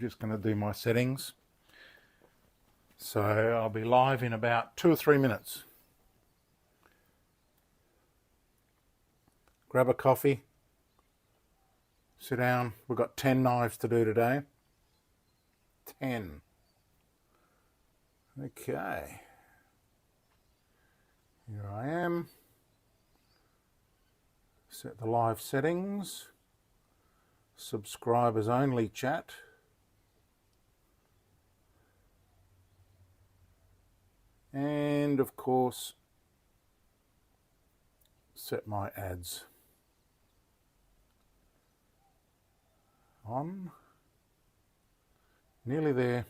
Just going to do my settings. So I'll be live in about 2 or 3 minutes. Grab a coffee, sit down. We've got 10 knives to do today. 10. Okay. Here I am. Set the live settings. Subscribers only chat. And of course, set my ads on. Nearly there.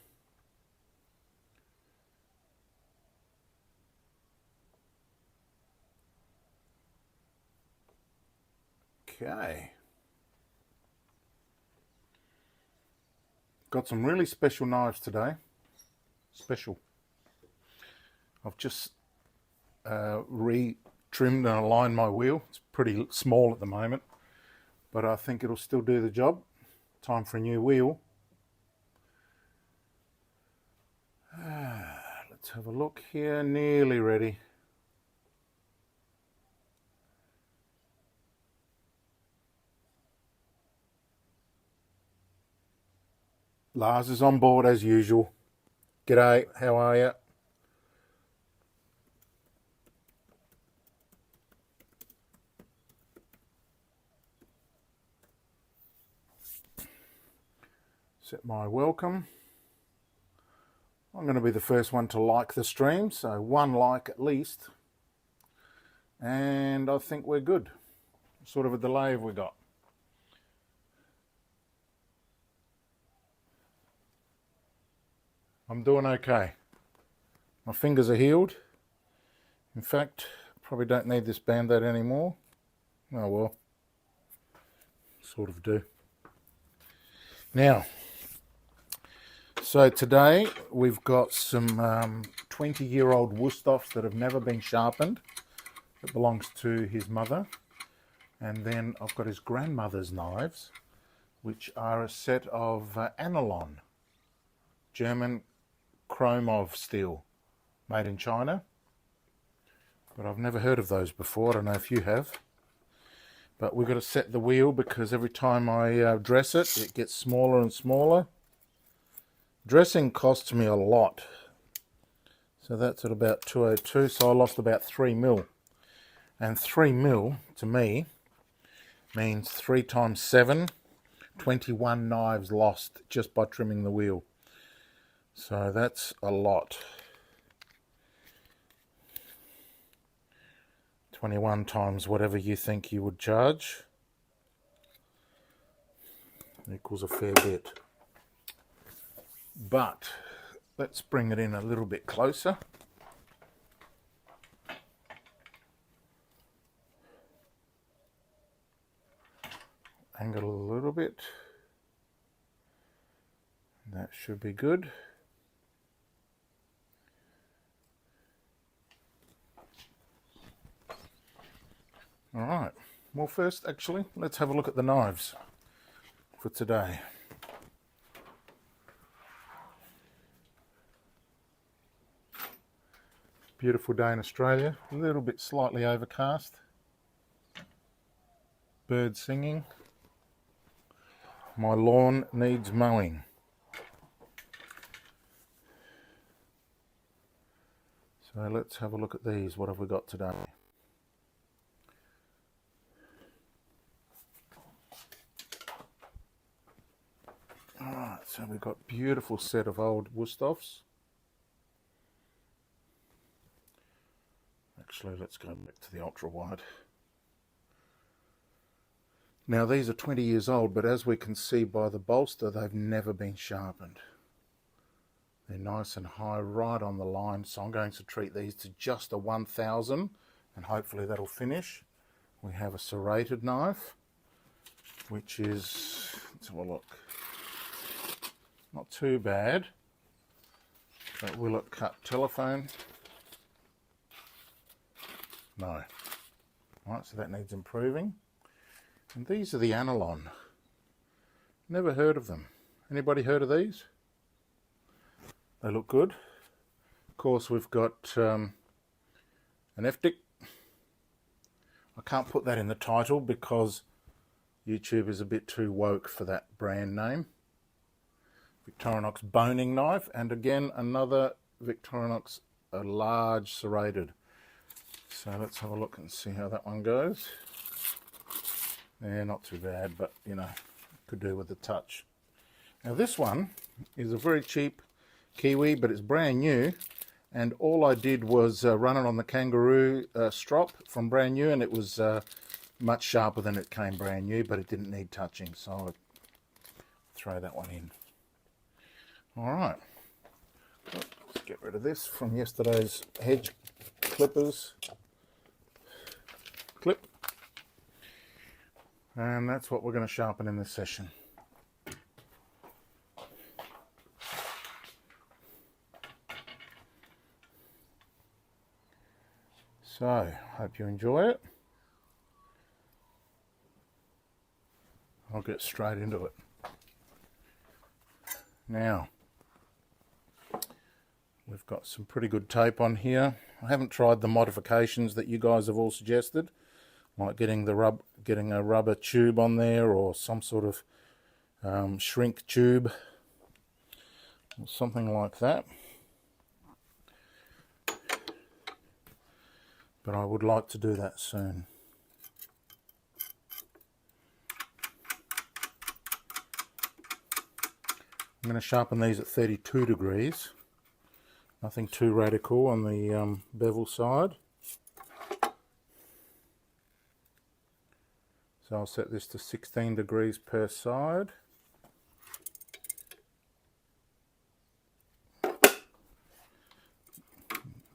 Okay. Got some really special knives today. Special. I've just re-trimmed and aligned my wheel. It's pretty small at the moment, but I think it'll still do the job. Time for a new wheel. Let's have a look here. Nearly ready. Lars is on board as usual. G'day, how are you? Set my welcome. I'm going to be the first one to like the stream, so 1 like at least. And I think we're good. What sort of a delay have we got? I'm doing okay. My fingers are healed. In fact, probably don't need this band-aid anymore. Oh well, sort of do. Now, so today we've got some 20-year-old Wusthoffs that have never been sharpened. It belongs to his mother. And then I've got his grandmother's knives, which are a set of Analon, German Chromov steel, made in China. But I've never heard of those before. I don't know if you have. But we've got to set the wheel because every time I dress it, it gets smaller and smaller. Dressing costs me a lot. So that's at about 202, so I lost about 3 mil. And 3 mil, to me, means 3 times 7, 21 knives lost just by trimming the wheel. So that's a lot. 21 times whatever you think you would charge equals a fair bit. But let's bring it in a little bit closer. Angle a little bit. That should be good. All right, well first actually let's have a look at the knives for today. Beautiful day in Australia, a little bit slightly overcast. Birds singing. My lawn needs mowing. So let's have a look at these. What have we got today? Alright, so we've got a beautiful set of old Wusthoffs. Actually, let's go back to the ultra wide. Now these are 20 years old, but as we can see by the bolster, they've never been sharpened. They're nice and high, right on the line, so I'm going to treat these to just a 1000, and hopefully that'll finish. We have a serrated knife, which is, let's have a look, not too bad, but will it cut telephone? No. Right, so that needs improving. And these are the Analon. Never heard of them. Anybody heard of these? They look good. Of course, we've got an Eftic. I can't put that in the title because YouTube is a bit too woke for that brand name. Victorinox boning knife, and again another Victorinox, a large serrated. So let's have a look and see how that one goes. Yeah, not too bad, but you know, could do with a touch. Now this one is a very cheap Kiwi, but it's brand new, and all I did was run it on the kangaroo strop from brand new, and it was much sharper than it came brand new, but it didn't need touching, so I'll throw that one in. Alright, let's get rid of this from yesterday's hedge clippers clip, and that's what we're going to sharpen in this session. So, hope you enjoy it. I'll get straight into it. Now, we've got some pretty good tape on here. I haven't tried the modifications that you guys have all suggested, like getting a rubber tube on there, or some sort of shrink tube, or something like that. But I would like to do that soon. I'm going to sharpen these at 32 degrees. Nothing too radical on the bevel side. So I'll set this to 16 degrees per side.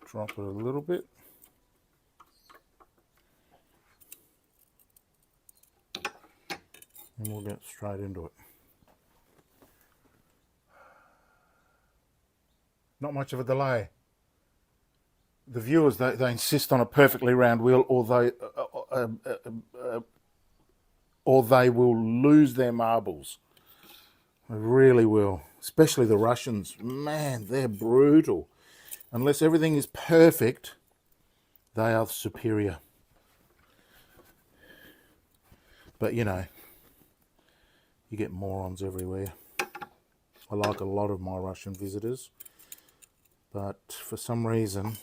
Drop it a little bit. And we'll get straight into it. Not much of a delay. The viewers, they insist on a perfectly round wheel, or they will lose their marbles. They really will. Especially the Russians. Man, they're brutal. Unless everything is perfect, they are superior. But you know, you get morons everywhere. I like a lot of my Russian visitors, but for some reason,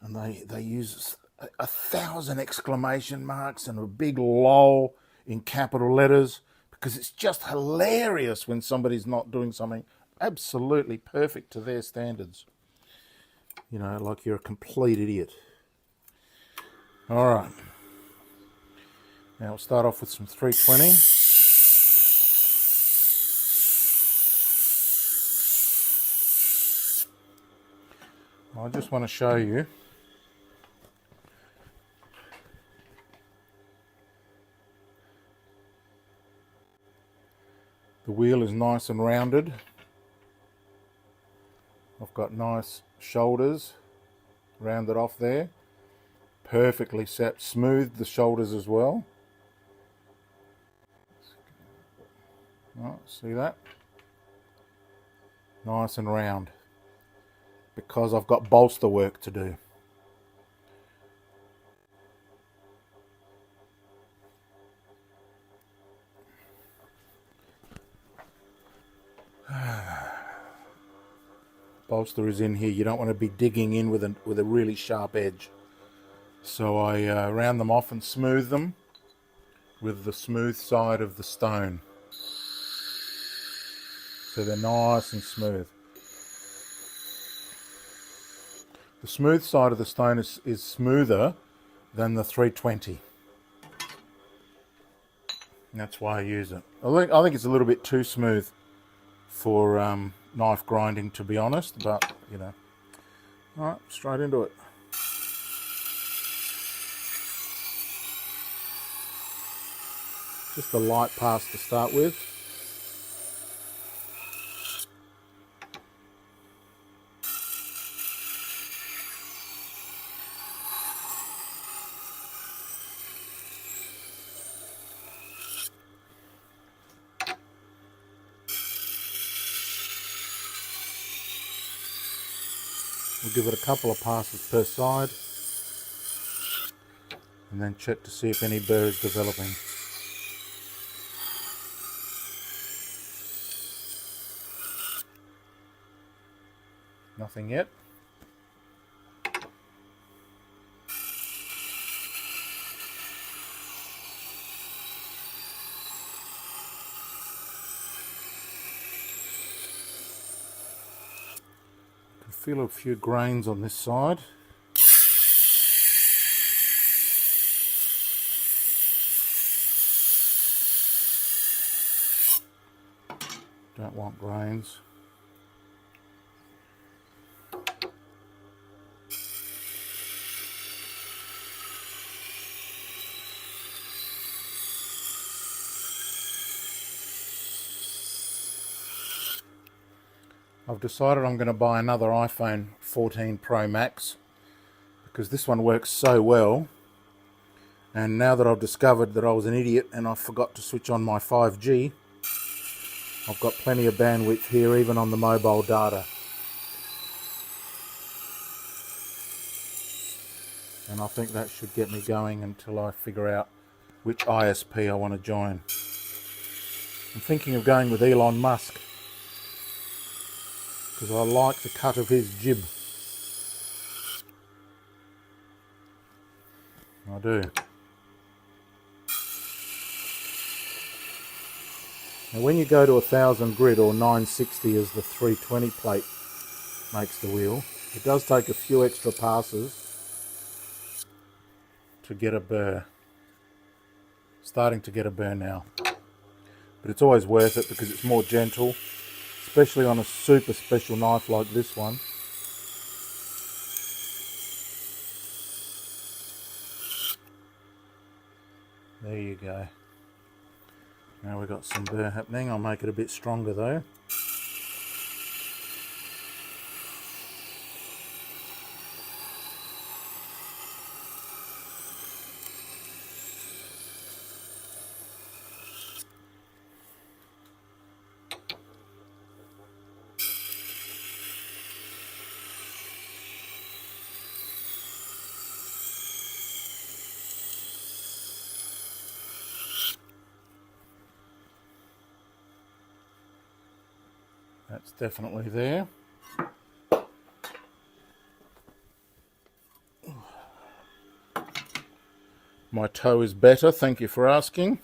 and they use 1,000 exclamation marks and a big lol in capital letters, because it's just hilarious when somebody's not doing something absolutely perfect to their standards. You know, like you're a complete idiot. All right. Now we'll start off with some 320. I just want to show you the wheel is nice and rounded. I've got nice shoulders rounded off there, perfectly set, smoothed the shoulders as well. Oh, see that? Nice and round, because I've got bolster work to do. Bolster is in here. You don't want to be digging in with a really sharp edge. So I round them off and smooth them with the smooth side of the stone. So they're nice and smooth. The smooth side of the stone is smoother than the 320. And that's why I use it. I think it's a little bit too smooth for knife grinding, to be honest, but you know. Alright, straight into it. Just a light pass to start with. We'll give it a couple of passes per side and then check to see if any burr is developing. Nothing yet. I can feel a few grains on this side. Don't want grains. I've decided I'm going to buy another iPhone 14 Pro Max because this one works so well, and now that I've discovered that I was an idiot and I forgot to switch on my 5G, I've got plenty of bandwidth here even on the mobile data. And I think that should get me going until I figure out which ISP I want to join. I'm thinking of going with Elon Musk because I like the cut of his jib. I do. Now when you go to 1000 grit, or 960 as the 320 plate makes the wheel, it does take a few extra passes to get a burr. Starting to get a burr now. But it's always worth it because it's more gentle, especially on a super special knife like this one. There you go. Now we've got some burr happening. I'll make it a bit stronger though. That's definitely there. My toe is better, thank you for asking.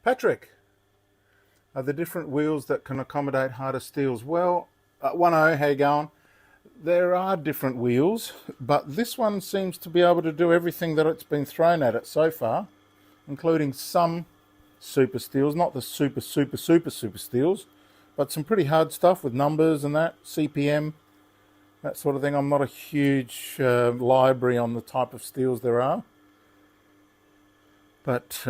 Patrick, are there different wheels that can accommodate harder steels? Well, 1-0, how you going? There are different wheels, but this one seems to be able to do everything that it's been thrown at it so far, including some super steels, not the super steels, but some pretty hard stuff with numbers and that, CPM, that sort of thing. I'm not a huge library on the type of steels there are, but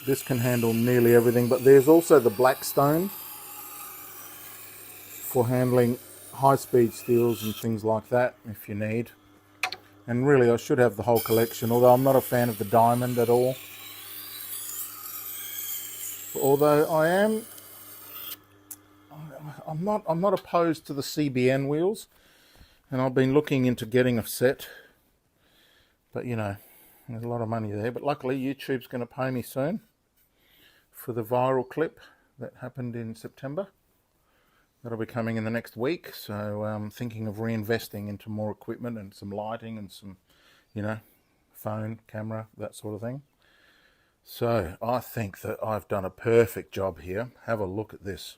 this can handle nearly everything. But there's also the Blackstone for handling high-speed steels and things like that if you need. And really I should have the whole collection, although I'm not a fan of the diamond at all. Although I'm not opposed to the CBN wheels, and I've been looking into getting a set, but you know, there's a lot of money there. But luckily YouTube's going to pay me soon for the viral clip that happened in September. That'll be coming in the next week, so I'm thinking of reinvesting into more equipment and some lighting and some, you know, phone, camera, that sort of thing. So I think that I've done a perfect job here. Have a look at this.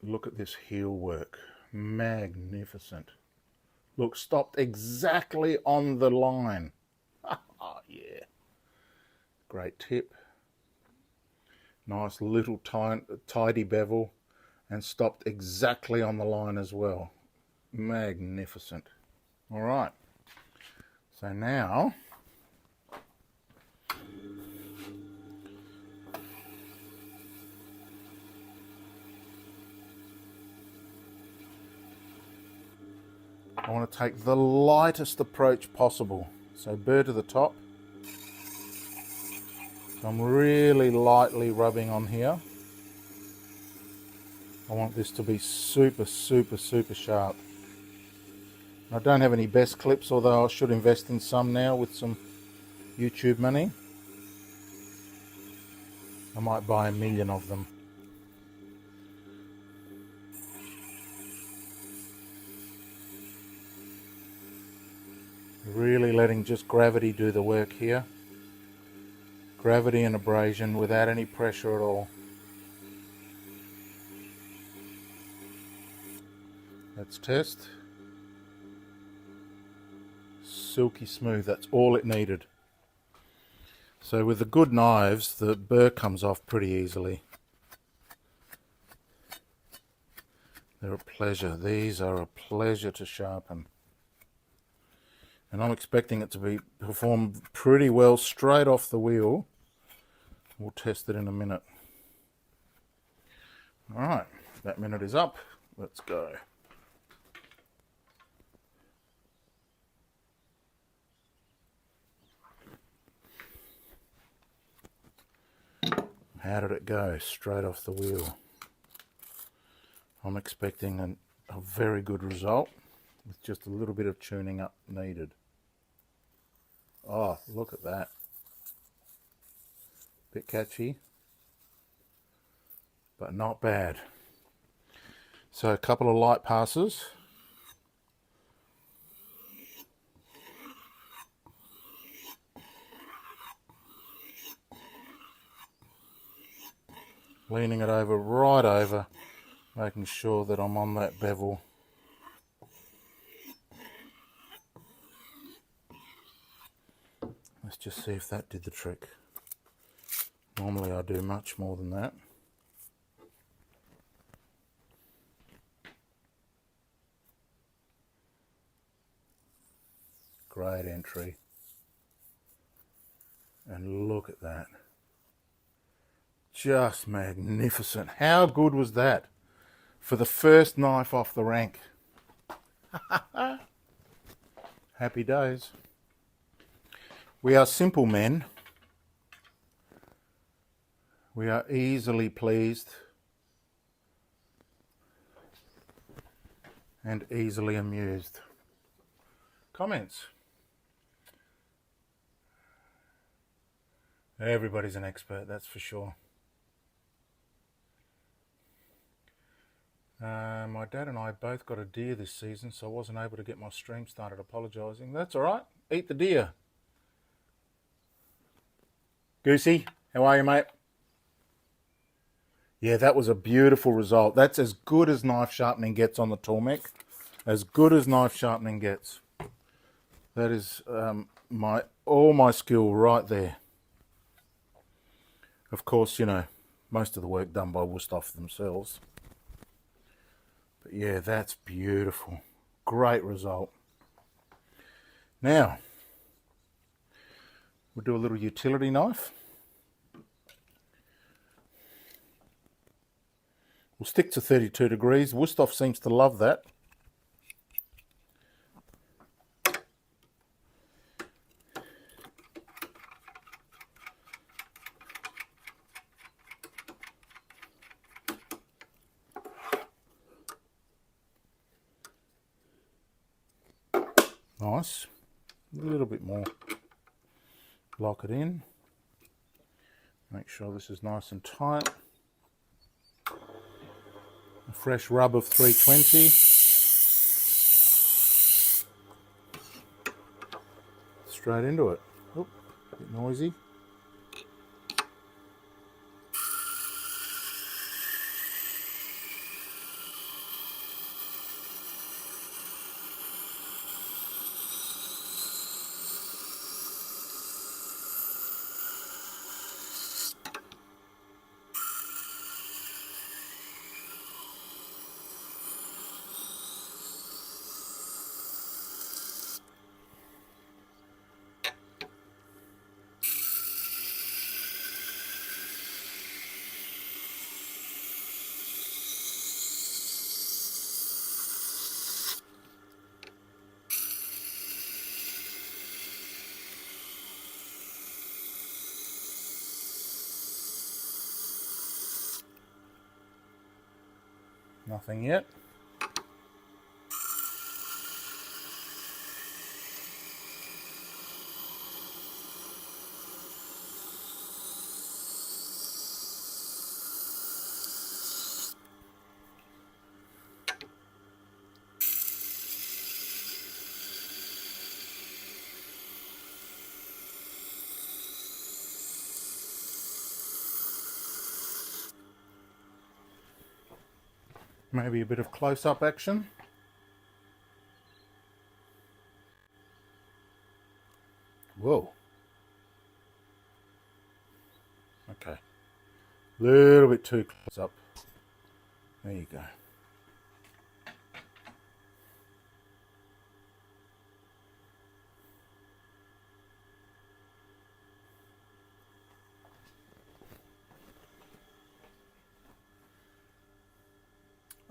Look at this heel work. Magnificent. Look, stopped exactly on the line. Oh yeah. Great tip. Nice little tidy bevel, and stopped exactly on the line as well. Magnificent. All right. So now I want to take the lightest approach possible. So burr to the top. I'm really lightly rubbing on here. I want this to be super, super, super sharp. I don't have any best clips, although I should invest in some now with some YouTube money. I might buy 1 million of them. Really letting just gravity do the work here. Gravity and abrasion without any pressure at all. Let's test. Silky smooth, that's all it needed. So with the good knives, the burr comes off pretty easily. They're a pleasure. These are a pleasure to sharpen. And I'm expecting it to perform pretty well straight off the wheel. We'll test it in a minute. Alright, that minute is up. Let's go. How did it go? Straight off the wheel. I'm expecting a very good result with just a little bit of tuning up needed. Oh, look at that. Bit catchy, but not bad. So a couple of light passes. Leaning it over, right over, making sure that I'm on that bevel. Let's just see if that did the trick. Normally I do much more than that. Great entry. And look at that. Just magnificent. How good was that for the first knife off the rank? Happy days. We are simple men. We are easily pleased and easily amused. Comments? Everybody's an expert, that's for sure. My dad and I both got a deer this season, so I wasn't able to get my stream started. Apologising. That's all right. Eat the deer. Goosey, how are you, mate? Yeah, that was a beautiful result. That's as good as knife sharpening gets on the Tormek. As good as knife sharpening gets. That is all my skill right there. Of course, you know, most of the work done by Wusthof themselves. But yeah, that's beautiful. Great result. Now, we'll do a little utility knife. We'll stick to 32 degrees. Wusthof seems to love that. Nice. A little bit more. Lock it in. Make sure this is nice and tight. A fresh rub of 320. Straight into it. Oop, a bit noisy. Nothing yet. Maybe a bit of close-up action. Whoa. Okay. A little bit too close up. There you go.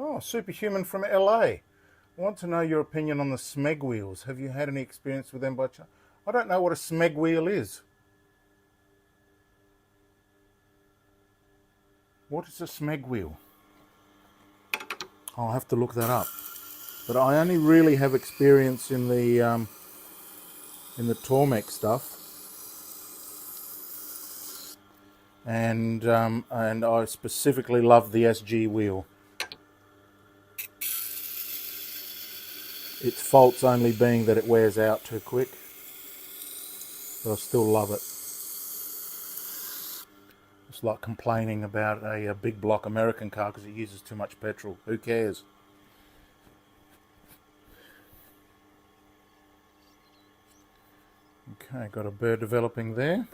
Oh, Superhuman from LA. I want to know your opinion on the Smeg wheels. Have you had any experience with them by chance? I don't know what a Smeg wheel is. What is a Smeg wheel? I'll have to look that up. But I only really have experience in the Tormek stuff, and I specifically love the SG wheel. Its faults only being that it wears out too quick, but I still love it. It's like complaining about a big block American car because it uses too much petrol. Who cares? Okay, got a bird developing there.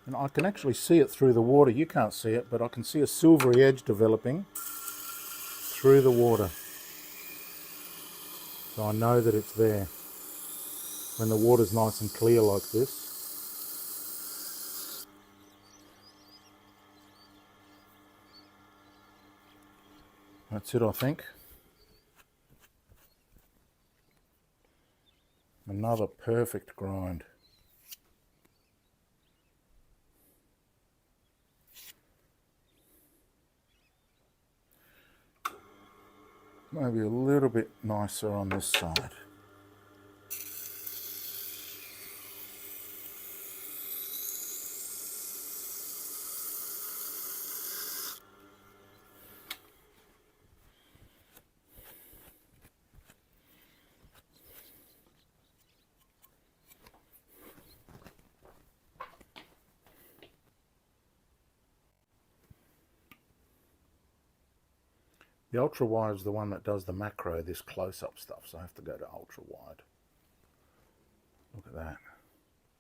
And I can actually see it through the water. You can't see it, but I can see a silvery edge developing through the water. So I know that it's there when the water's nice and clear like this. That's it, I think. Another perfect grind. Maybe a little bit nicer on this side. The ultra wide is the one that does the macro, this close-up stuff, so I have to go to ultra wide. Look at that.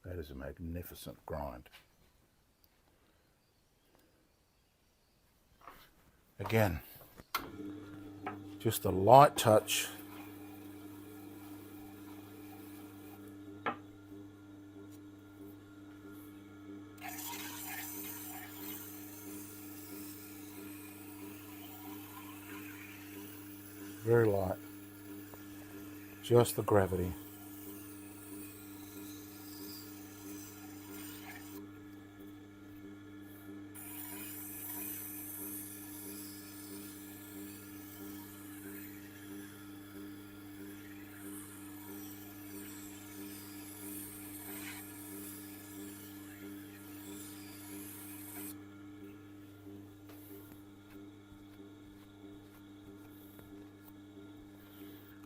That is a magnificent grind. Again, just a light touch. Very light. Just the gravity.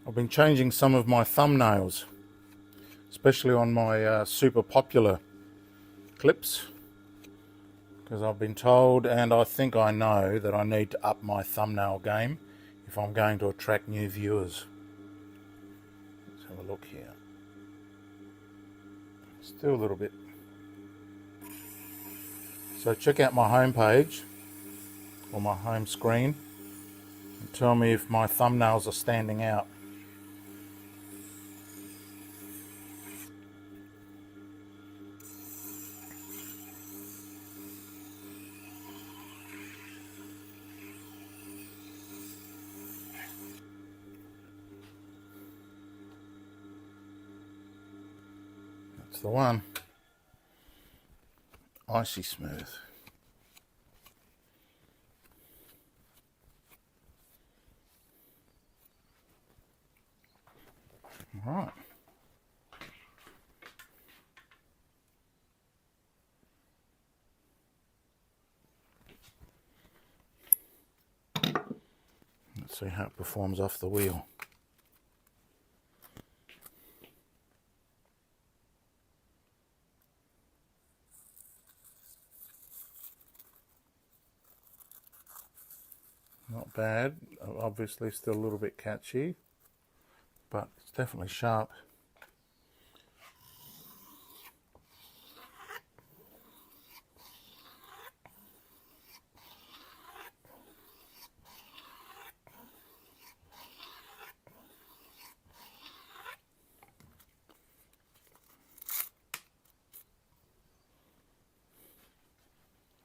I've been changing some of my thumbnails, especially on my super popular clips, because I've been told, and I think I know, that I need to up my thumbnail game if I'm going to attract new viewers. Let's have a look here. Still a little bit. So check out my home page or my home screen and tell me if my thumbnails are standing out. That's the one. Icy smooth. All right. Let's see how it performs off the wheel. Not bad. Obviously still a little bit catchy, but it's definitely sharp.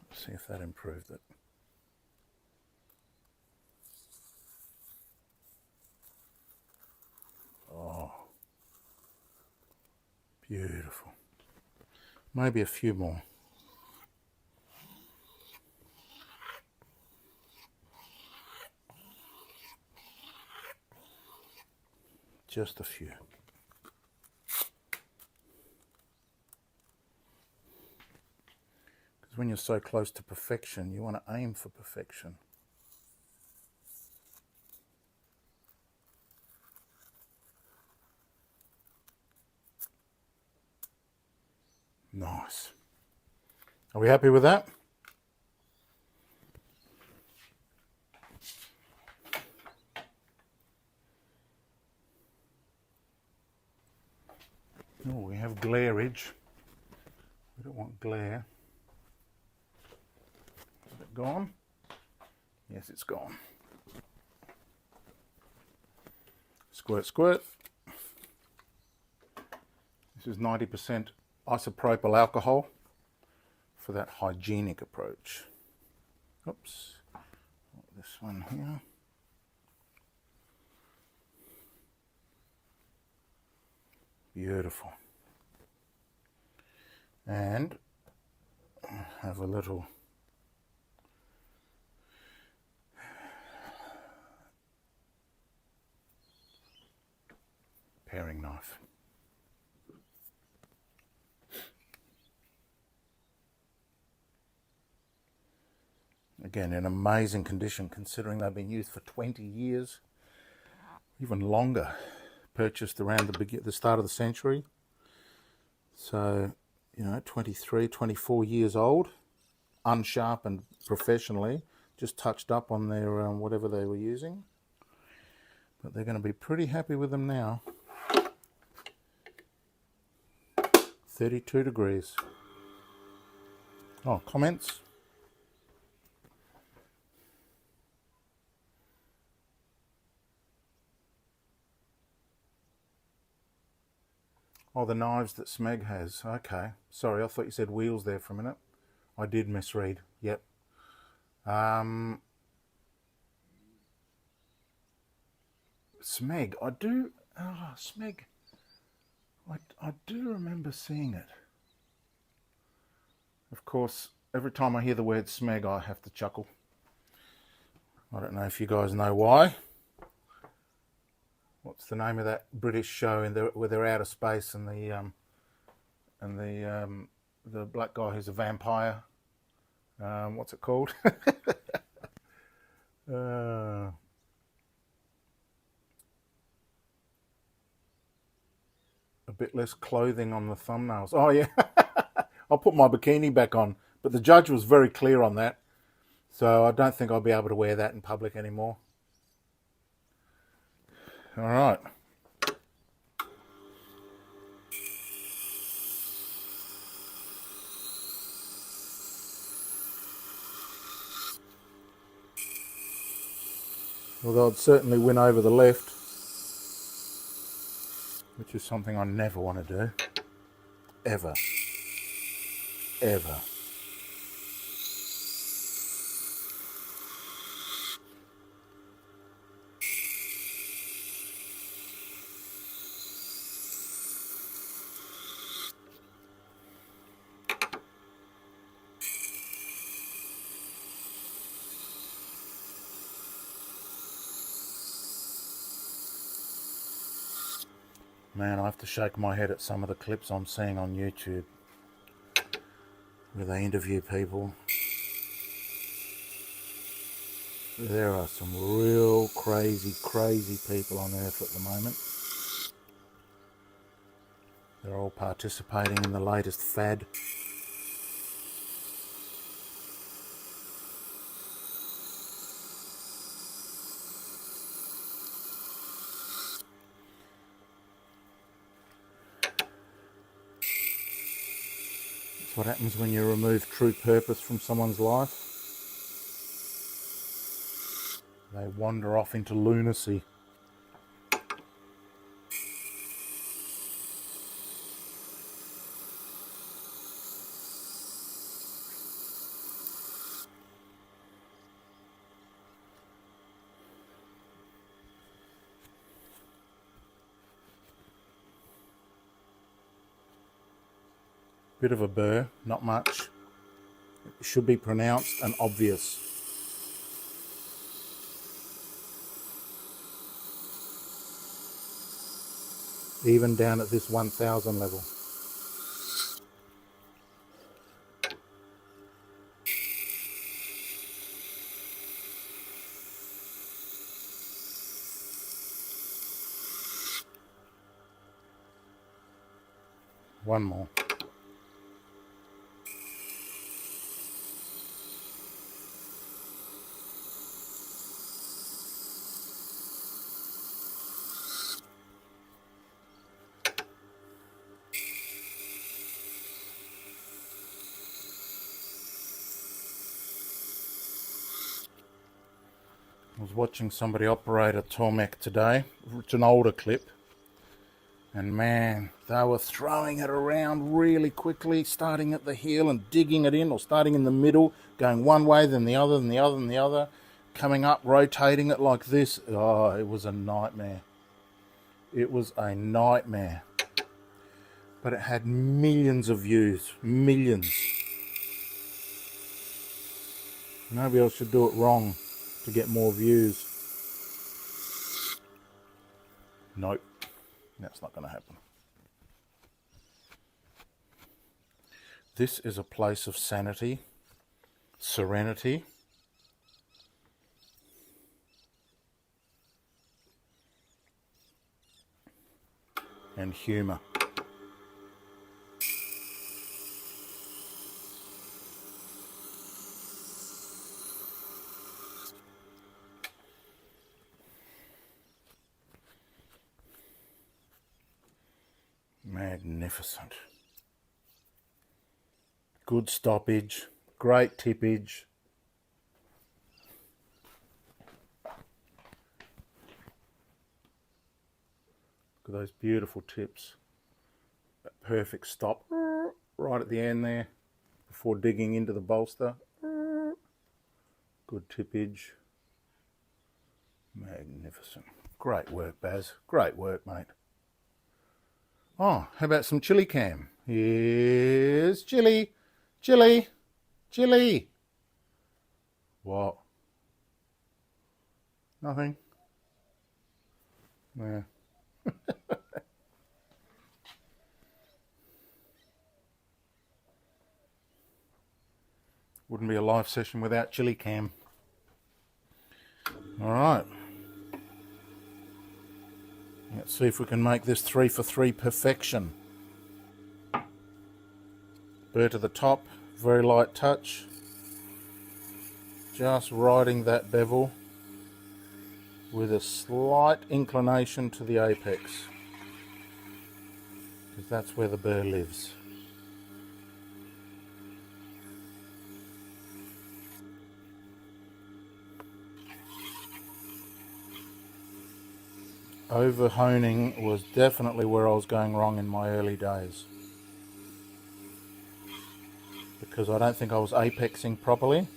Let's see if that improved it. Oh, beautiful. Maybe a few more. Just a few. Because when you're so close to perfection, you want to aim for perfection. Nice. Are we happy with that? Oh, we have glareage. We don't want glare. Is it gone? Yes, it's gone. Squirt, squirt. This is 90% isopropyl alcohol for that hygienic approach. Oops. This one here. Beautiful. And have a little paring knife. Again, in amazing condition considering they've been used for 20 years, even longer. Purchased around the start of the century. So, you know, 23, 24 years old, unsharpened professionally, just touched up on their whatever they were using. But they're going to be pretty happy with them now. 32 degrees. Oh, comments? Oh, the knives that Smeg has. Okay. Sorry, I thought you said wheels there for a minute. I did misread. Yep. Smeg. I do... Oh, Smeg. I do remember seeing it. Of course, every time I hear the word Smeg, I have to chuckle. I don't know if you guys know why. What's the name of that British show where they're out of space and the black guy who's a vampire? What's it called? A bit less clothing on the thumbnails. Oh yeah, I'll put my bikini back on. But the judge was very clear on that, so I don't think I'll be able to wear that in public anymore. All right. Although I'd certainly win over the left, which is something I never want to do. Ever. Ever. Man, I have to shake my head at some of the clips I'm seeing on YouTube where they interview people. There are some real crazy people on earth at the moment. They're all participating in the latest fad. That's what happens when you remove true purpose from someone's life. They wander off into lunacy. Bit of a burr, not much. It should be pronounced and obvious. Even down at this 1000 level. One more. I was watching somebody operate a Tormek today. It's an older clip. And man, they were throwing it around really quickly, starting at the heel and digging it in, or starting in the middle, going one way, then the other, then the other, then the other, coming up, rotating it like this. Oh, it was a nightmare. It was a nightmare. But it had millions of views. Millions. Nobody else should do it wrong to get more views. Nope. That's not going to happen. This is a place of sanity, serenity, and humour. Magnificent. Good stoppage, great tippage. Look at those beautiful tips. That perfect stop right at the end there before digging into the bolster. Good tippage. Magnificent. Great work, Baz. Great work, mate. Oh, how about some chili cam? Here's chili. Chili. Chili. What? Nothing? Yeah. Wouldn't be a live session without chili cam. All right. Let's see if we can make this 3 for 3 perfection. Burr to the top, very light touch. Just riding that bevel with a slight inclination to the apex, because that's where the burr lives. Over honing was definitely where I was going wrong in my early days, because I don't think I was apexing properly,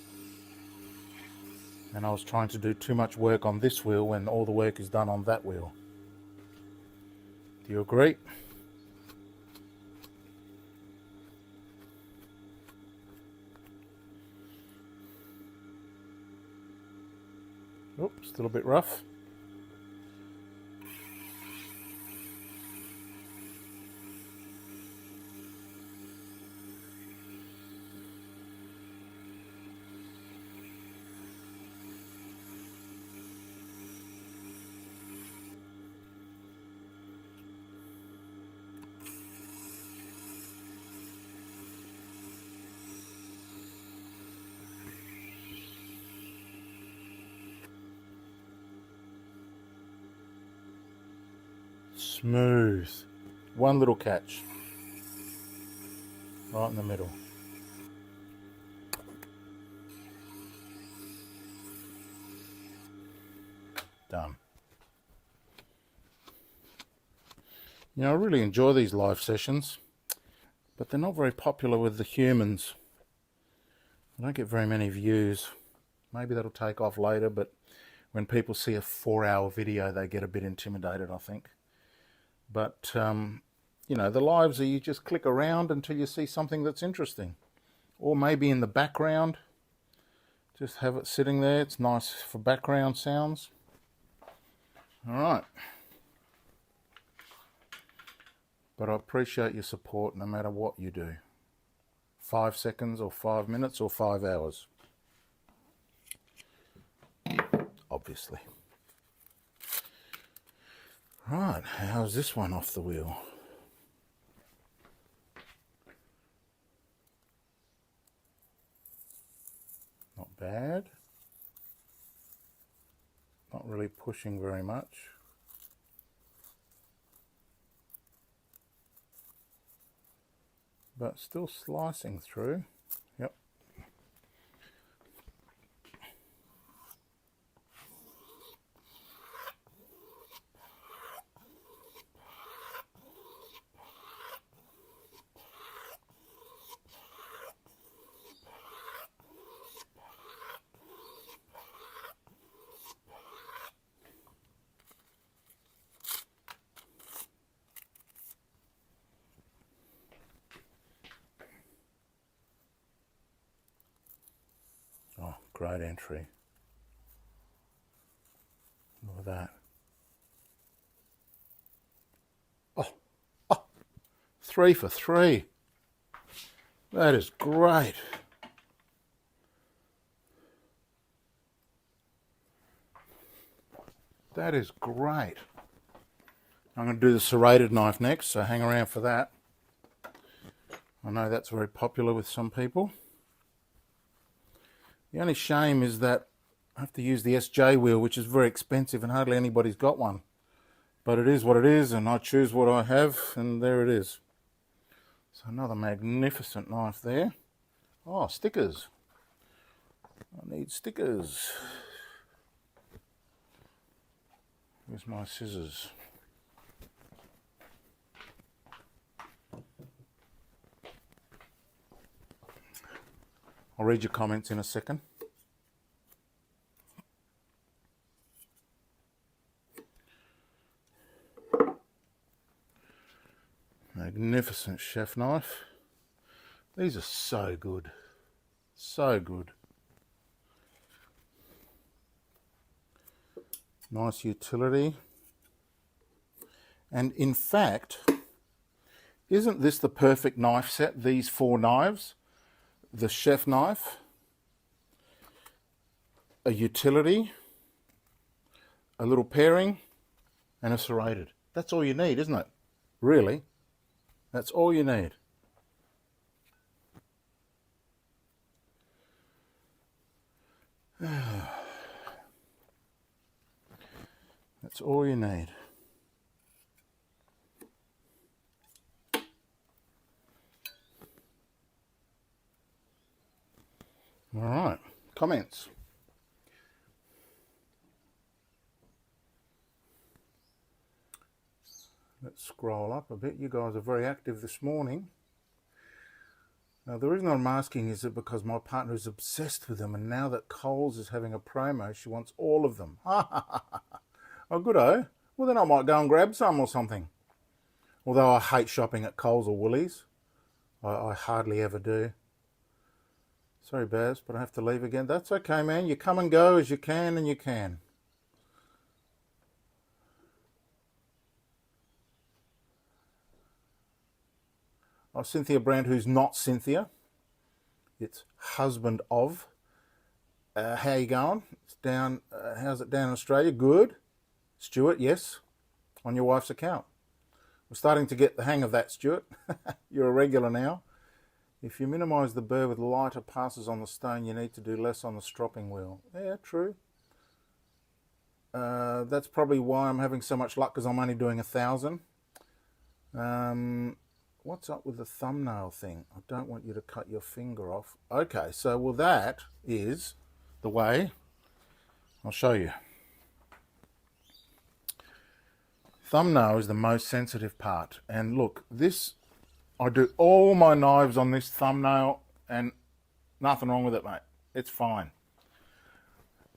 and I was trying to do too much work on this wheel when all the work is done on that wheel. Do you agree? Oops, still a bit rough. Smooth. One little catch. Right in the middle. Done. You know, I really enjoy these live sessions, but they're not very popular with the humans. I don't get very many views. Maybe that'll take off later, but when people see a 4-hour video, they get a bit intimidated, I think. But, you know, the lives are you just click around until you see something that's interesting. Or maybe in the background, just have it sitting there. It's nice for background sounds. All right. But I appreciate your support no matter what you do. 5 seconds or 5 minutes or 5 hours. Obviously. Right, how's this one off the wheel? Not bad. Not really pushing very much. But still slicing through. Yep. Oh, great entry. Look at that. Oh, 3 for 3. That is great. That is great. I'm going to do the serrated knife next, so hang around for that. I know that's very popular with some people. The only shame is that I have to use the SJ wheel, which is very expensive and hardly anybody's got one. But it is what it is, and I choose what I have, and there it is. So another magnificent knife there. Oh, stickers. I need stickers. Where's my scissors? I'll read your comments in a second. Magnificent chef knife. These are so good. So good. Nice utility. And in fact, isn't this the perfect knife set, these 4 knives? The chef knife, a utility, a little pairing, and a serrated. That's all you need, isn't it? Really, that's all you need. That's all you need. All right, comments. Let's scroll up a bit. You guys are very active this morning. Now, the reason I'm asking is that because my partner is obsessed with them, and now that Coles is having a promo, she wants all of them. Oh, good-o. Well, then I might go and grab some or something. Although I hate shopping at Coles or Woolies. I hardly ever do. Sorry, Baz, but I have to leave again. That's okay, man. You come and go as you can, and you can. Oh, Cynthia Brand, who's not Cynthia. It's husband of. How you going? It's down. How's it down in Australia? Good. Stuart, yes. On your wife's account. We're starting to get the hang of that, Stuart. You're a regular now. If you minimise the burr with lighter passes on the stone, you need to do less on the stropping wheel. Yeah, true. That's probably why I'm having so much luck, because I'm only doing 1,000. What's up with the thumbnail thing? I don't want you to cut your finger off. Okay, so well, that is the way. I'll show you. Thumbnail is the most sensitive part, and look, this, I do all my knives on this thumbnail and nothing wrong with it, mate. It's fine.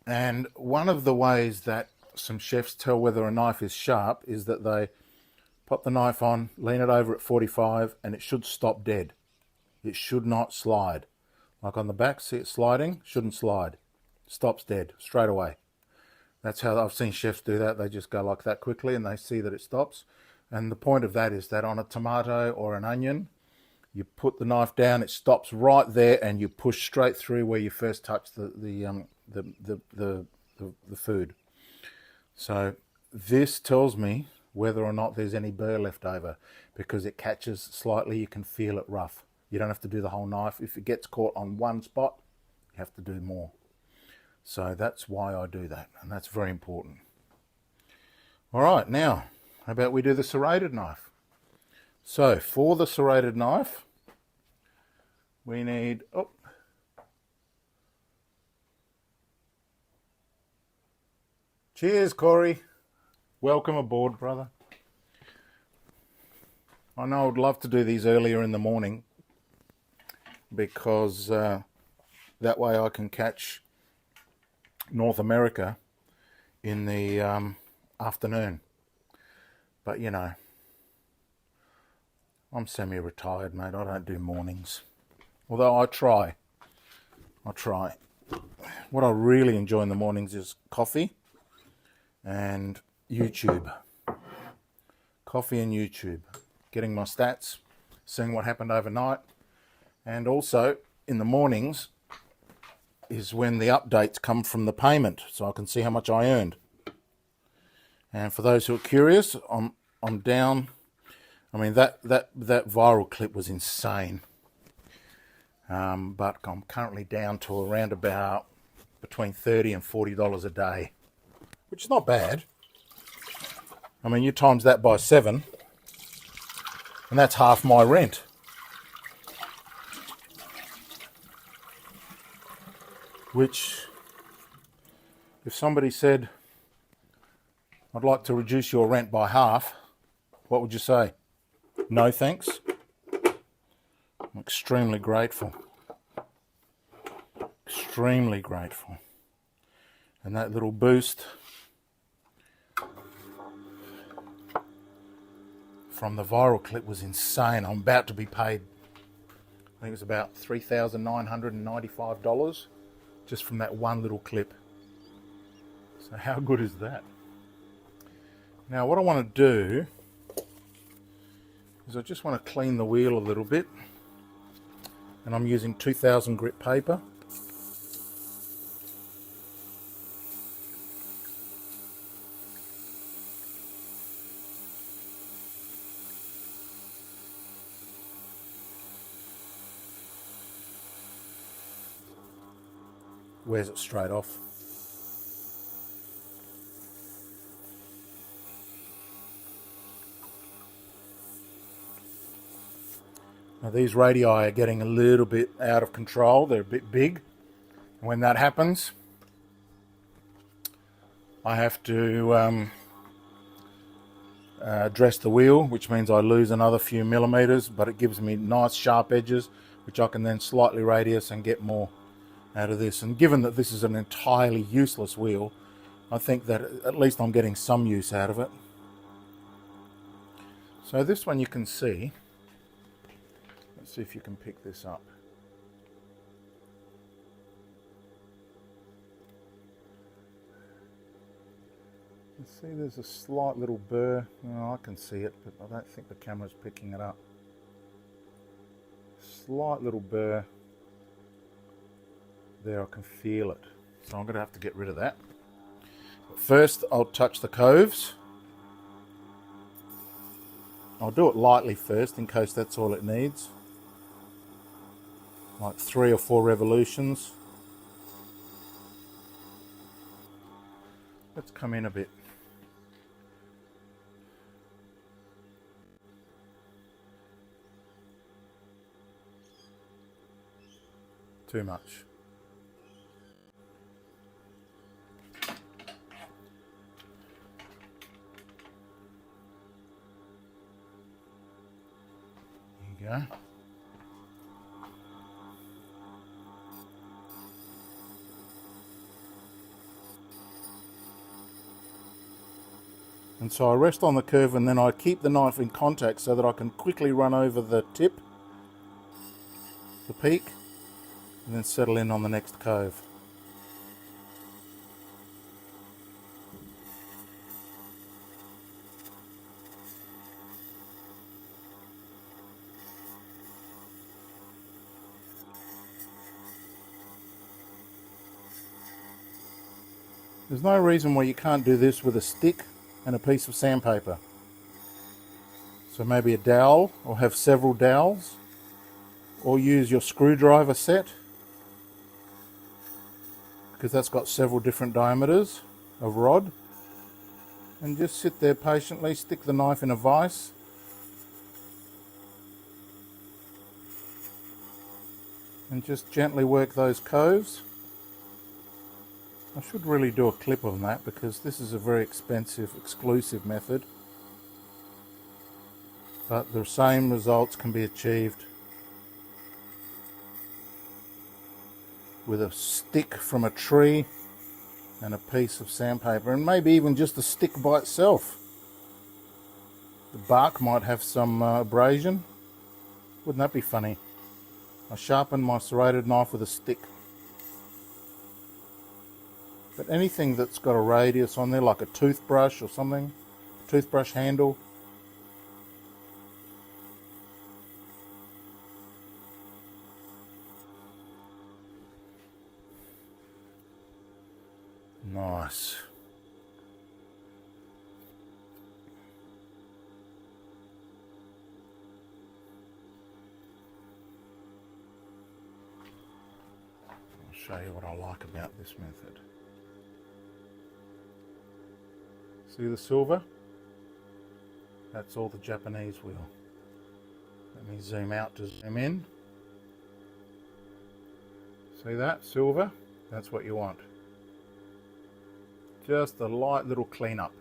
And one of the ways that some chefs tell whether a knife is sharp is that they pop the knife on, lean it over at 45, and it should stop dead. It should not slide. Like on the back, see it sliding? Shouldn't slide. Stops dead straight away. That's how I've seen chefs do that. They just go like that quickly and they see that it stops. And the point of that is that on a tomato or an onion, you put the knife down, it stops right there, and you push straight through where you first touch the food. So this tells me whether or not there's any burr left over, because it catches slightly. You can feel it rough. You don't have to do the whole knife. If it gets caught on one spot, you have to do more. So that's why I do that, and that's very important. All right, now how about we do the serrated knife? So for the serrated knife, we need, cheers, Corey. Welcome aboard, brother. I know I'd love to do these earlier in the morning, because that way I can catch North America in the afternoon. But you know, I'm semi-retired, mate. I don't do mornings. Although I try. What I really enjoy in the mornings is coffee and YouTube. Coffee and YouTube. Getting my stats, seeing what happened overnight. And also, in the mornings, is when the updates come from the payment, so I can see how much I earned. And for those who are curious, I'm down. I mean, that viral clip was insane. But I'm currently down to around about between $30 and $40 a day, which is not bad. I mean, you times that by 7, and that's half my rent. Which, if somebody said, I'd like to reduce your rent by half, what would you say? No thanks? I'm extremely grateful. Extremely grateful. And that little boost from the viral clip was insane. I'm about to be paid, I think it's about $3,995 just from that one little clip. So how good is that? Now what I want to do is I just want to clean the wheel a little bit, and I'm using 2000 grit paper. Wears it straight off. Now these radii are getting a little bit out of control. They're a bit big. And when that happens, I have to dress the wheel, which means I lose another few millimeters, but it gives me nice sharp edges, which I can then slightly radius and get more out of this. And given that this is an entirely useless wheel, I think that at least I'm getting some use out of it. So this one you can see. Let's see if you can pick this up. You see there's a slight little burr. Oh, I can see it, but I don't think the camera's picking it up. Slight little burr. There, I can feel it. So I'm going to have to get rid of that. But first, I'll touch the coves. I'll do it lightly first, in case that's all it needs. Like 3 or 4 revolutions. Let's come in a bit. Too much. There you go. And so I rest on the curve and then I keep the knife in contact so that I can quickly run over the tip, the peak, and then settle in on the next cove. There's no reason why you can't do this with a stick and a piece of sandpaper. So maybe a dowel, or have several dowels, or use your screwdriver set, because that's got several different diameters of rod, and just sit there patiently, stick the knife in a vise, and just gently work those coves. I should really do a clip on that because this is a very expensive, exclusive method, but the same results can be achieved with a stick from a tree and a piece of sandpaper, and maybe even just a stick by itself. The bark might have some abrasion. Wouldn't that be funny? I sharpened my serrated knife with a stick. But anything that's got a radius on there, like a toothbrush or something, toothbrush handle. Nice. I'll show you what I like about this method. See the silver? That's all the Japanese wheel. Let me zoom out to zoom in. See that? Silver? That's what you want. Just a light little cleanup.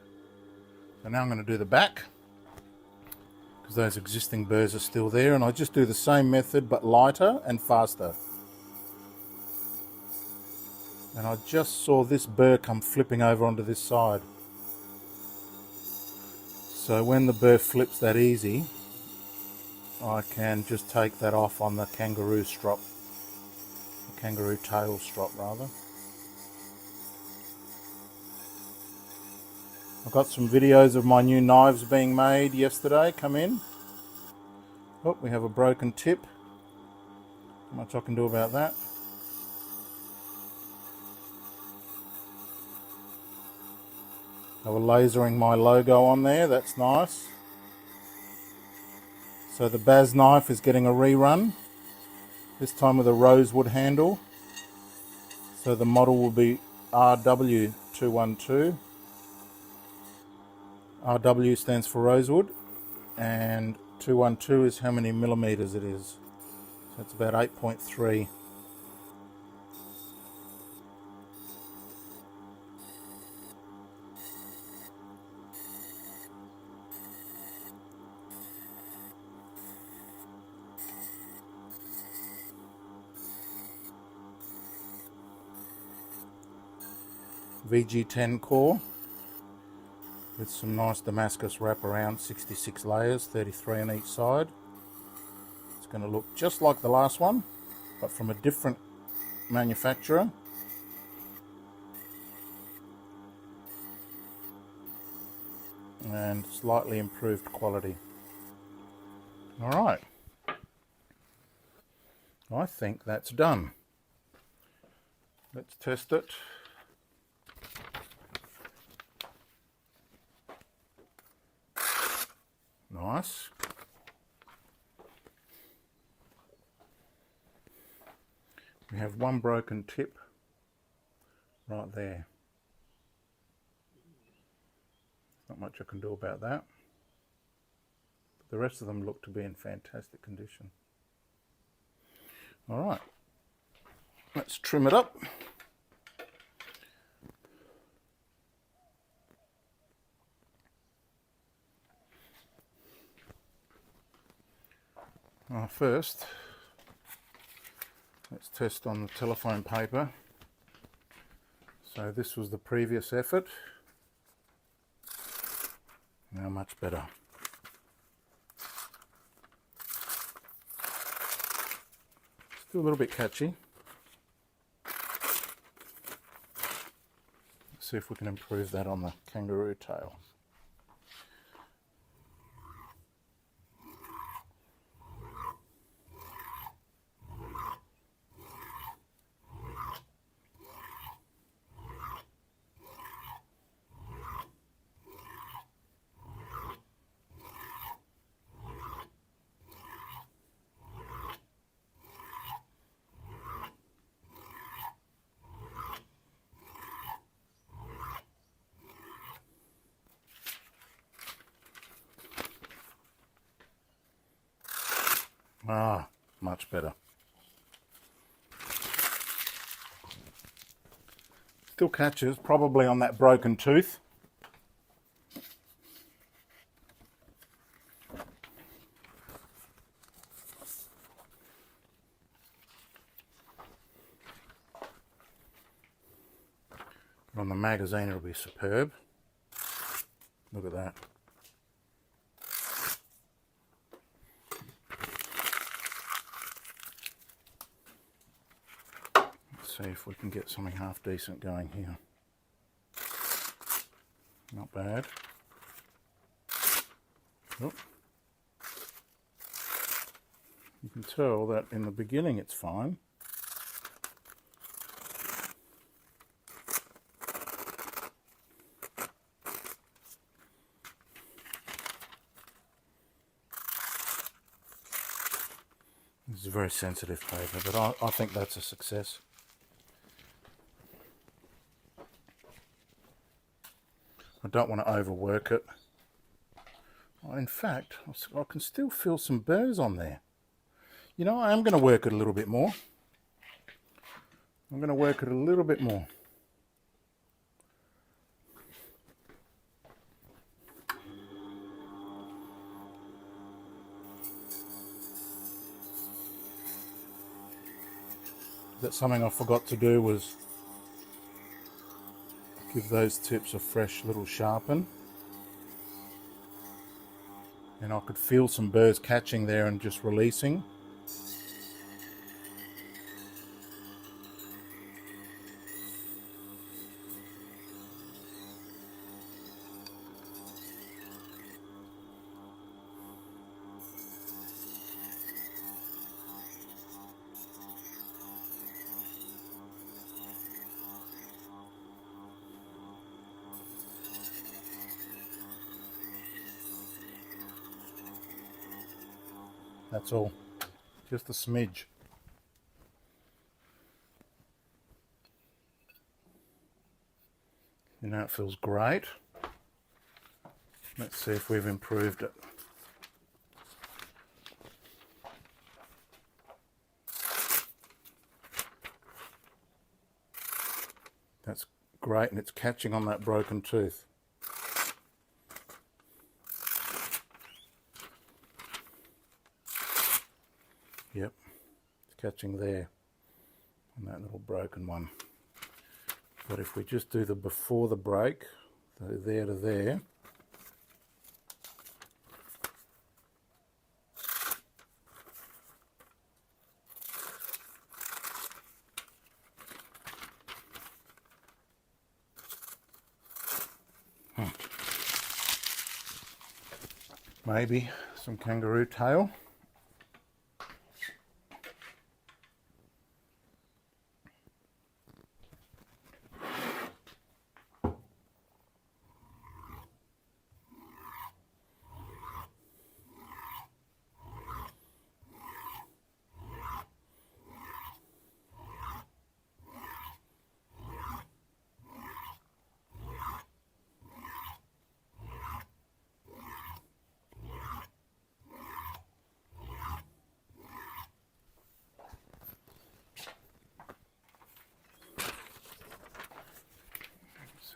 So now I'm going to do the back, because those existing burrs are still there, and I just do the same method but lighter and faster. And I just saw this burr come flipping over onto this side. So when the burr flips that easy, I can just take that off on the kangaroo strop, the kangaroo tail strop rather. I've got some videos of my new knives being made yesterday come in. Oh, we have a broken tip. Not much I can do about that. I was lasering my logo on there, that's nice. So the Baz knife is getting a rerun, this time with a rosewood handle. So the model will be RW212. RW stands for rosewood, and 212 is how many millimeters it is. So it's about 8.3. VG10 core with some nice Damascus wraparound, 66 layers, 33 on each side. It's going to look just like the last one, but from a different manufacturer. And slightly improved quality. Alright, I think that's done. Let's test it. Nice. We have one broken tip right there. much I can do about that. The rest of them look to be in fantastic condition. All right, let's trim it up. First, let's test on the telephone paper. So this was the previous effort. Now much better. Still a little bit catchy. Let's see if we can improve that on the kangaroo tail. Ah, much better. Still catches, probably on that broken tooth. On the magazine it'll be superb. Look at that. See if we can get something half decent going here. Not bad. Oh. You can tell that in the beginning it's fine. This is a very sensitive paper, but I think that's a success. I don't want to overwork it. In fact, I can still feel some burrs on there. You know, I am going to work it a little bit more. I'm going to work it a little bit more. That's something I forgot to do, was give those tips a fresh little sharpen. And I could feel some burrs catching there and just releasing. That's all, just a smidge. You know, it feels great. Let's see if we've improved it. That's great, and it's catching on that broken tooth. Yep, it's catching there on that little broken one. But if we just do the before the break, so there to there, maybe some kangaroo tail.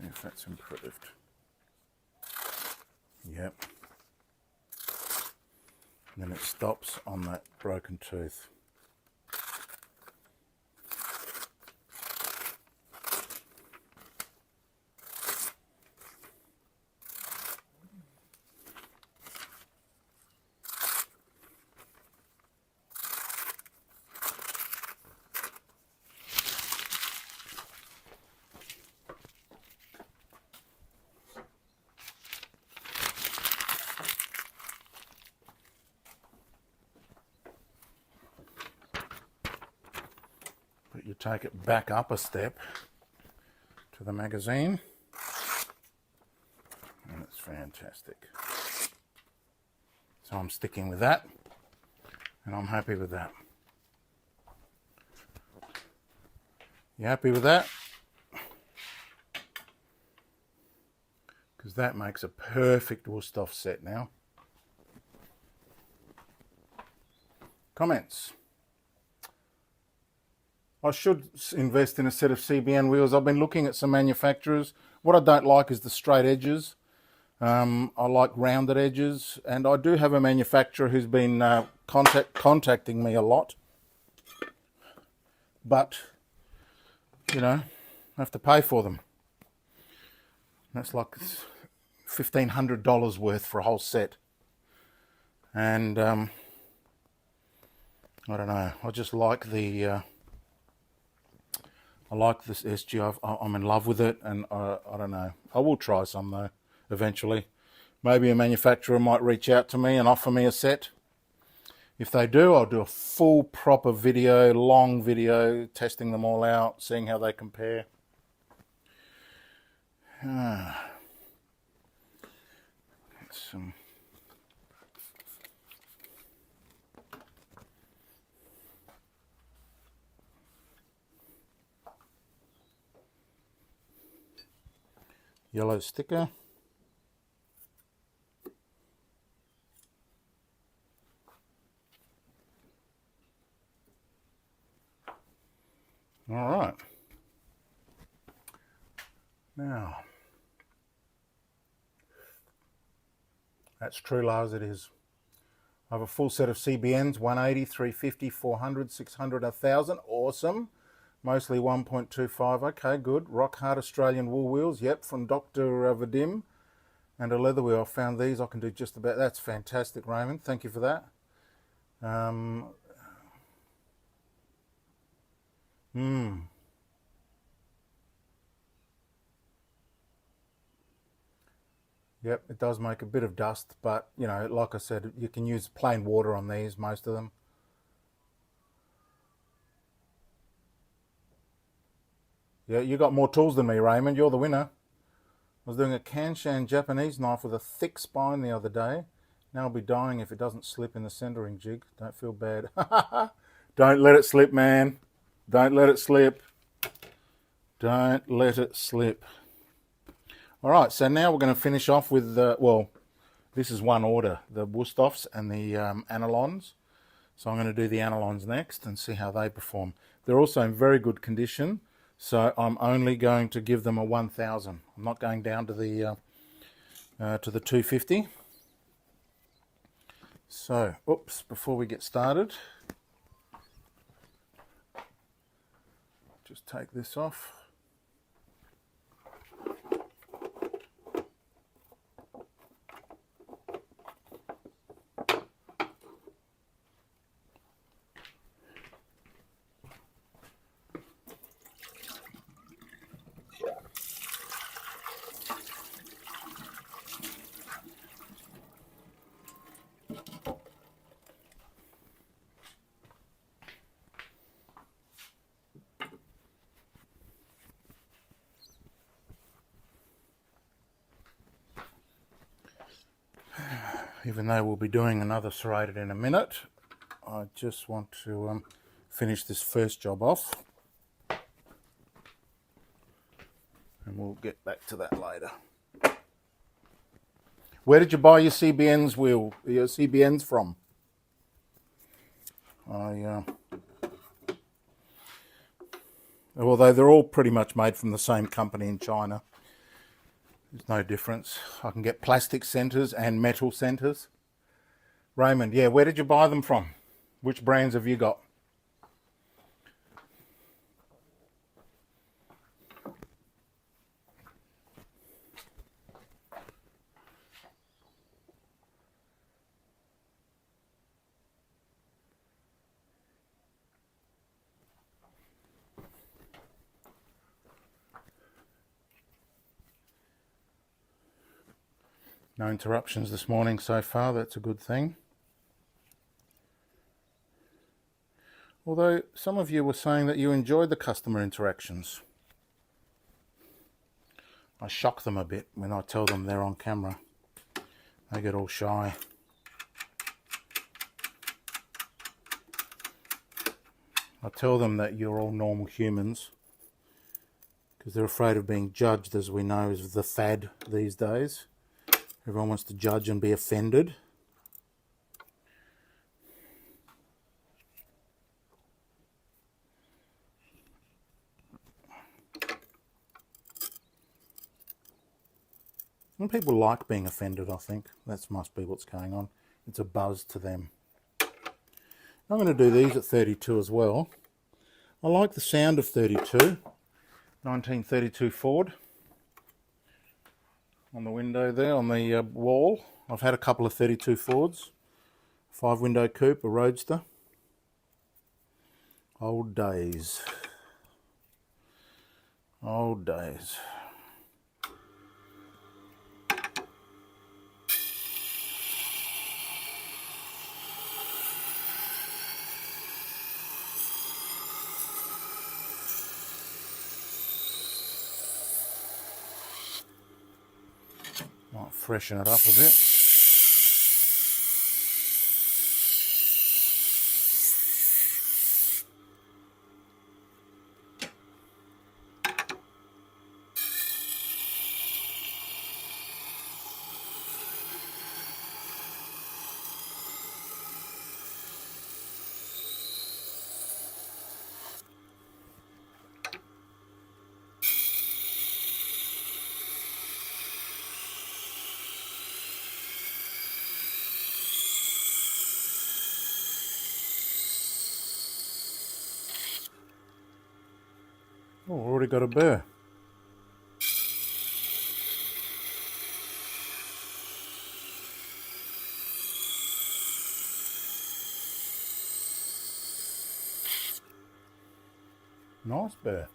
if that's improved. Yep. And then it stops on that broken tooth. But you take it back up a step to the magazine, and it's fantastic. So I'm sticking with that, and I'm happy with that. You happy with that? Because that makes a perfect Wusthof set now. Comments? I should invest in a set of CBN wheels. I've been looking at some manufacturers. What I don't like is the straight edges. I like rounded edges, and I do have a manufacturer who's been contacting me a lot. But, you know, I have to pay for them. That's like $1,500 worth for a whole set. And I don't know, I just like the... I like this SG. I'm in love with it, and I don't know. I will try some though, eventually. Maybe a manufacturer might reach out to me and offer me a set. If they do, I'll do a full proper video, long video, testing them all out, seeing how they compare. Some yellow sticker. All right. Now, that's true, Lars, it is. I have a full set of CBNs, 180, 350, 400, 600, 1000. Awesome. Mostly 1.25. Okay, good. Rock hard Australian wool wheels. Yep, from Dr. Vadim. And a leather wheel. I found these. I can do just about. That's fantastic, Raymond. Thank you for that. Yep, it does make a bit of dust, but, you know, like I said, you can use plain water on these, most of them. Yeah, you got more tools than me, Raymond. You're the winner. I was doing a Kanshan Japanese knife with a thick spine the other day. Now I'll be dying if it doesn't slip in the centering jig. Don't feel bad. Don't let it slip, man. Don't let it slip. Don't let it slip. All right, so now we're going to finish off with, well, this is one order, the Wusthofs and the Anilons. So I'm going to do the Anilons next and see how they perform. They're also in very good condition, so I'm only going to give them a 1000. I'm not going down to the 250. So, oops, before we get started, just take this off. Even though we'll be doing another serrated in a minute, I just want to finish this first job off, and we'll get back to that later. Where did you buy your CBNs from? Although they're all pretty much made from the same company in China. There's no difference. I can get plastic centers and metal centers. Raymond, yeah, where did you buy them from? Which brands have you got? No interruptions this morning so far, that's a good thing. Although some of you were saying that you enjoyed the customer interactions. I shock them a bit when I tell them they're on camera. They get all shy. I tell them that you're all normal humans because they're afraid of being judged, as we know is the fad these days. Everyone wants to judge and be offended. And people like being offended, I think. That must be what's going on. It's a buzz to them. I'm going to do these at 32 as well. I like the sound of 32. 1932 Ford. On the window there, on the wall. I've had a couple of 32 Fords. 5-window coupe, a Roadster. Old days. Old days. Might freshen it up a bit. Oh, already got a burr. Nice burr.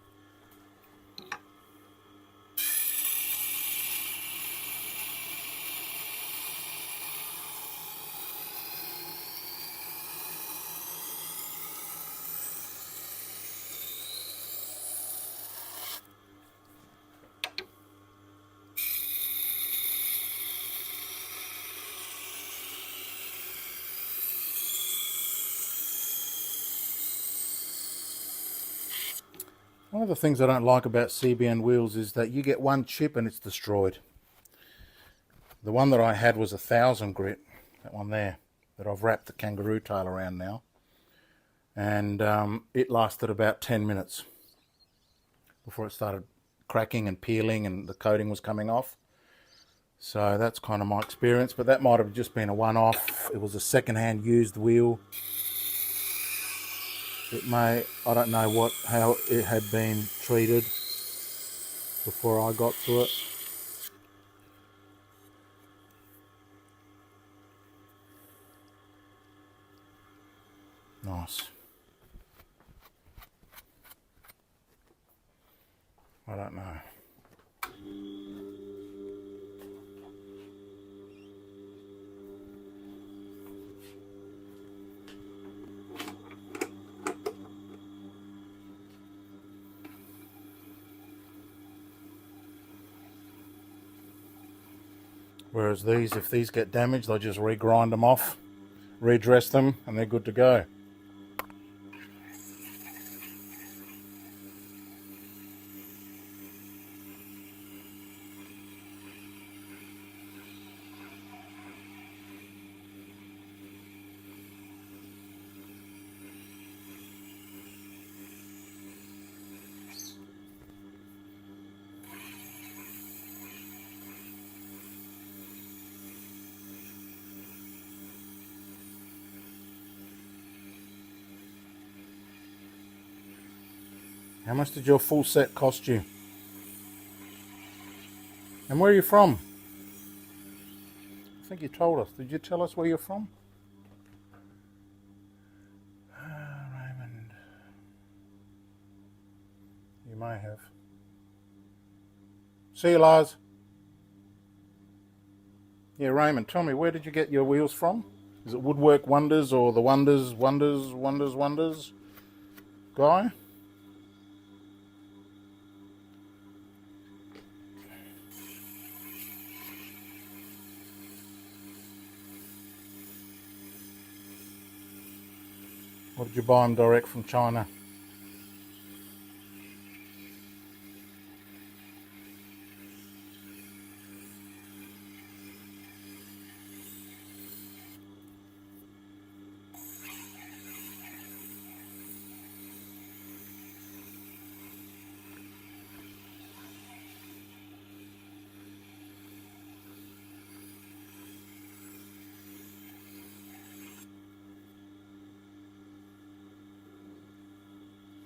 One of the things I don't like about CBN wheels is that you get one chip and it's destroyed. The one that I had was 1000 grit, that one there, that I've wrapped the kangaroo tail around now. And it lasted about 10 minutes before it started cracking and peeling and the coating was coming off. So that's kind of my experience, but that might have just been a one-off. It was a second-hand used wheel. It may, I don't know how it had been treated before I got to it. Nice. I don't know. Whereas these, if these get damaged, I just regrind them off, redress them, and they're good to go. How much did your full set cost you? And where are you from? I think you told us. Did you tell us where you're from? Raymond. You may have. See you, Lars. Yeah, Raymond, tell me, where did you get your wheels from? Is it Woodwork Wonders or the Wonders guy? Or did you buy them direct from China?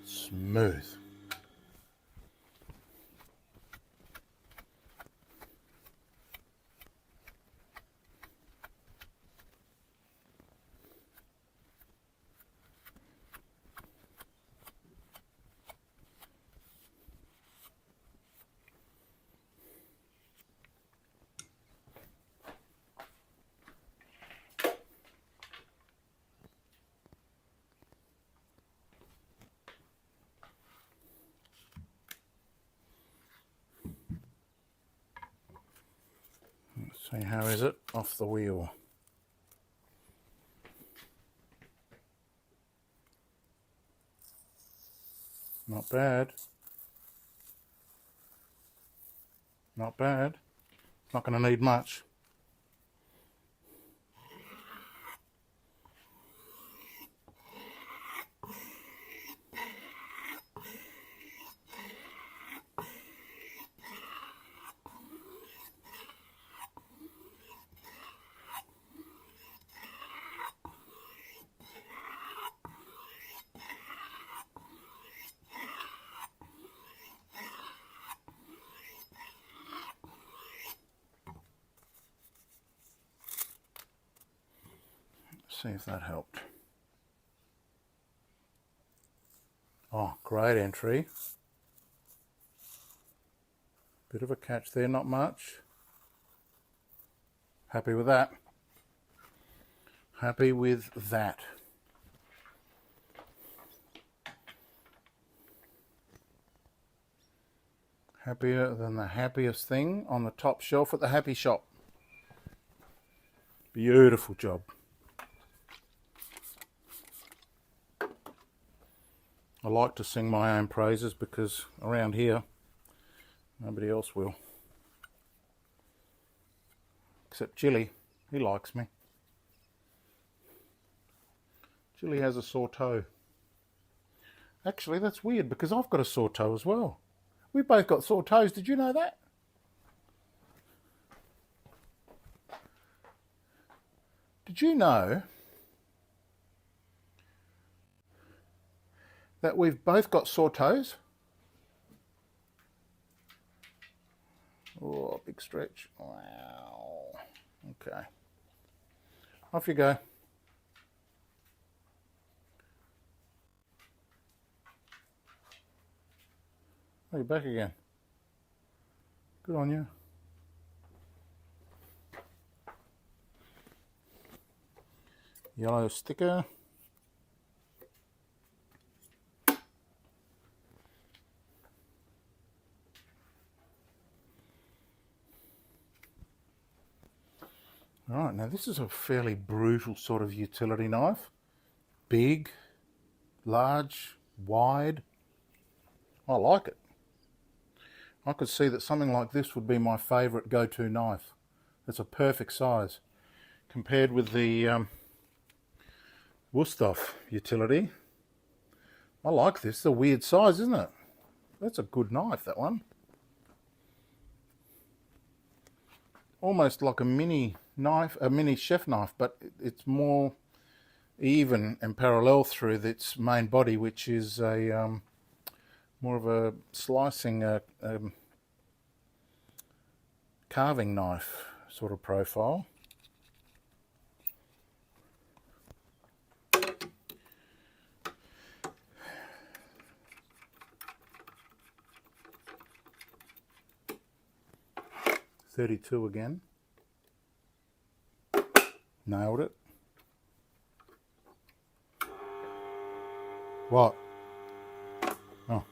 Smooth. Let's see, how is it off the wheel? Not bad. Not bad. Not going to need much. See if that helped. Oh, great entry. Bit of a catch there, not much. Happy with that. Happy with that. Happier than the happiest thing on the top shelf at the Happy Shop. Beautiful job. I like to sing my own praises because around here nobody else will. Except Chili, he likes me. Chili has a sore toe. Actually, that's weird because I've got a sore toe as well. We both got sore toes, did you know that? Did you know that we've both got sore toes? Oh, big stretch. Wow. Okay. Off you go. Oh, you're back again. Good on you. Yellow sticker. Alright, now this is a fairly brutal sort of utility knife. Big, large, wide. I like it. I could see that something like this would be my favourite go-to knife. It's a perfect size. Compared with the Wusthof utility. I like this. It's a weird size, isn't it? That's a good knife, that one. Almost like a mini knife, a mini chef knife, but it's more even and parallel through its main body, which is a more of a slicing, carving knife sort of profile. .32 again. Nailed it. What? Oh.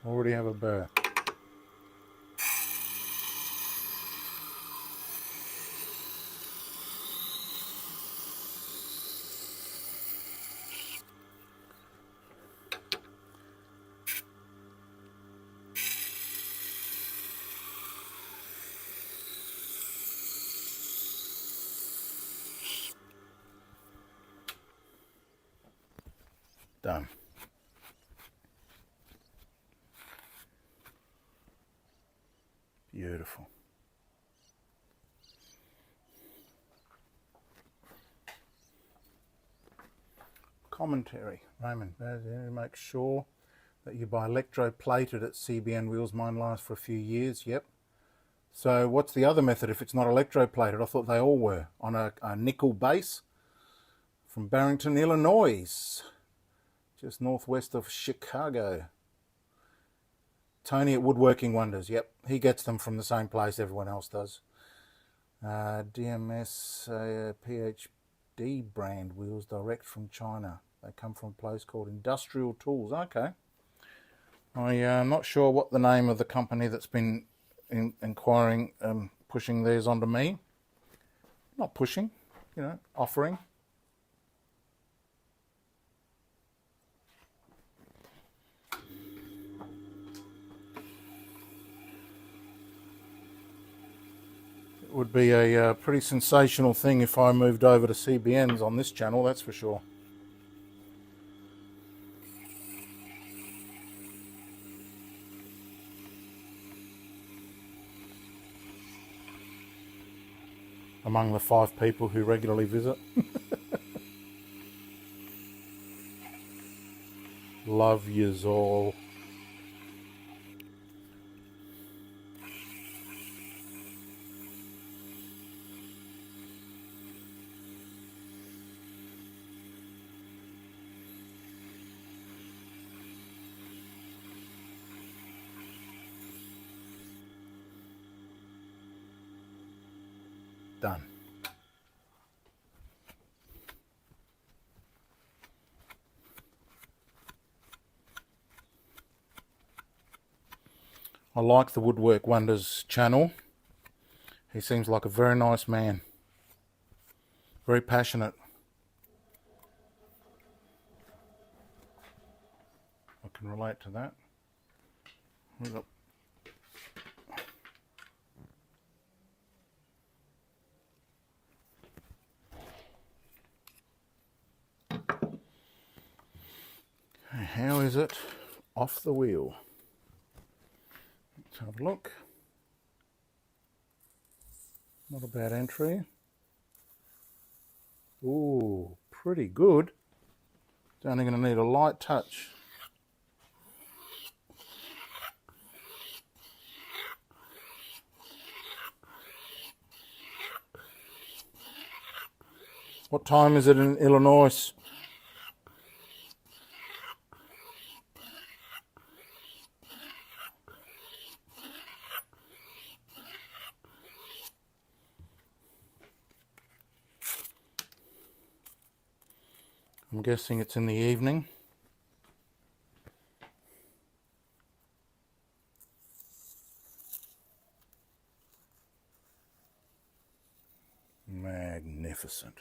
Already have a burr. Done. Beautiful. Commentary. Raymond, make sure that you buy electroplated at CBN wheels. Mine lasts for a few years. Yep. So what's the other method if it's not electroplated? I thought they all were. On a nickel base from Barrington, Illinois, just northwest of Chicago. Tony at Woodworking Wonders. Yep, he gets them from the same place everyone else does. DMS PhD brand wheels direct from China. They come from a place called Industrial Tools. Okay. I'm not sure what the name of the company that's been inquiring, pushing theirs onto me. Not pushing, you know, offering. It would be a pretty sensational thing if I moved over to CBNs on this channel, that's for sure. Among the 5 people who regularly visit. Love yous all. Done. I like the Woodwork Wonders channel. He seems like a very nice man. Very passionate. I can relate to that. How is it off the wheel? Let's have a look. Not a bad entry. Ooh, pretty good. It's only going to need a light touch. What time is it in Illinois? I'm guessing it's in the evening. magnificent.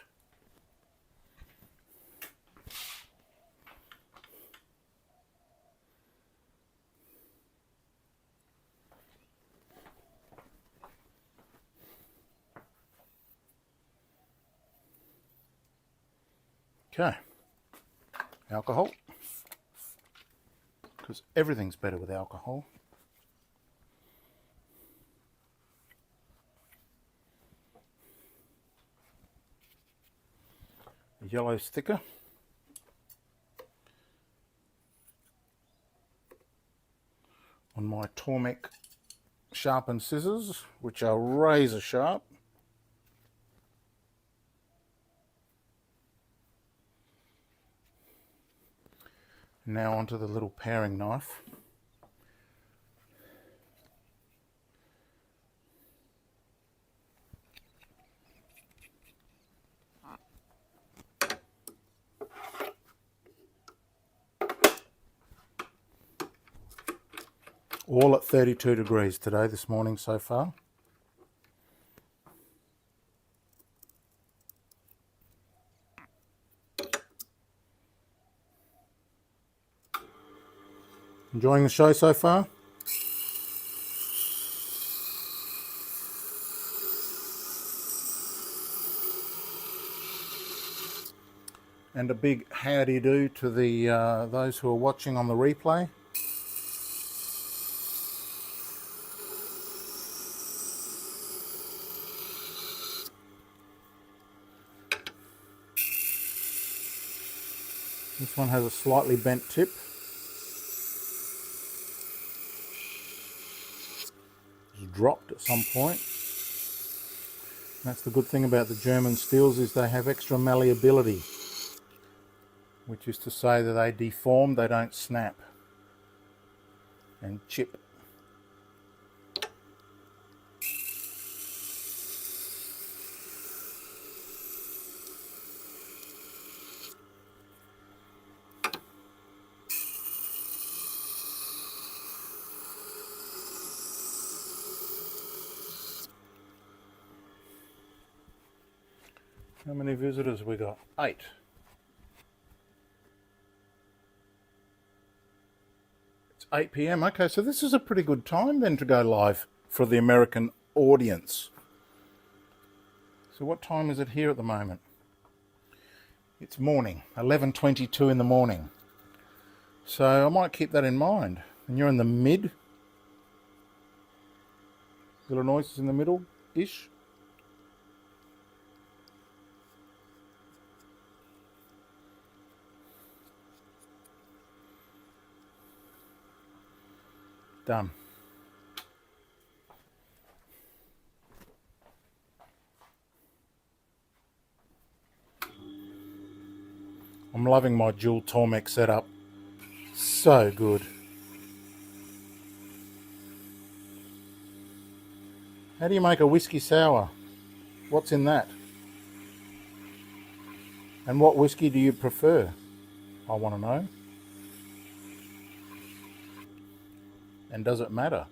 Okay, alcohol, because everything's better with alcohol. A yellow sticker. On my Tormek sharpened scissors, which are razor sharp. Now onto the little paring knife. All at 32 degrees today, this morning so far. Enjoying the show so far? And a big howdy do to the those who are watching on the replay. This one has a slightly bent tip. It's dropped at some point. That's the good thing about the German steels, is they have extra malleability, which is to say that they deform, they don't snap and chip. How many visitors we got? 8. It's 8 PM. Okay, so this is a pretty good time then to go live for the American audience. So what time is it here at the moment? It's morning, 11:22 in the morning. So I might keep that in mind. And you're in the mid. Illinois is in the middle-ish. Done. I'm loving my dual Tormek setup. So good. How do you make a whiskey sour? What's in that? And what whiskey do you prefer? I want to know. And does it matter?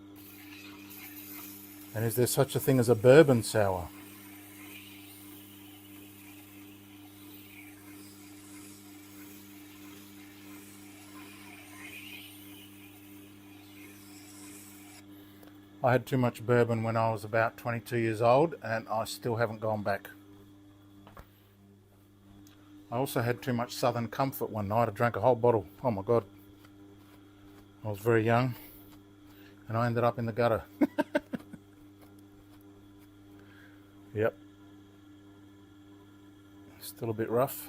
And is there such a thing as a bourbon sour? I had too much bourbon when I was about 22 years old, and I still haven't gone back. I also had too much Southern Comfort one night. I drank a whole bottle. Oh my God. I was very young, and I ended up in the gutter. Yep. Still a bit rough.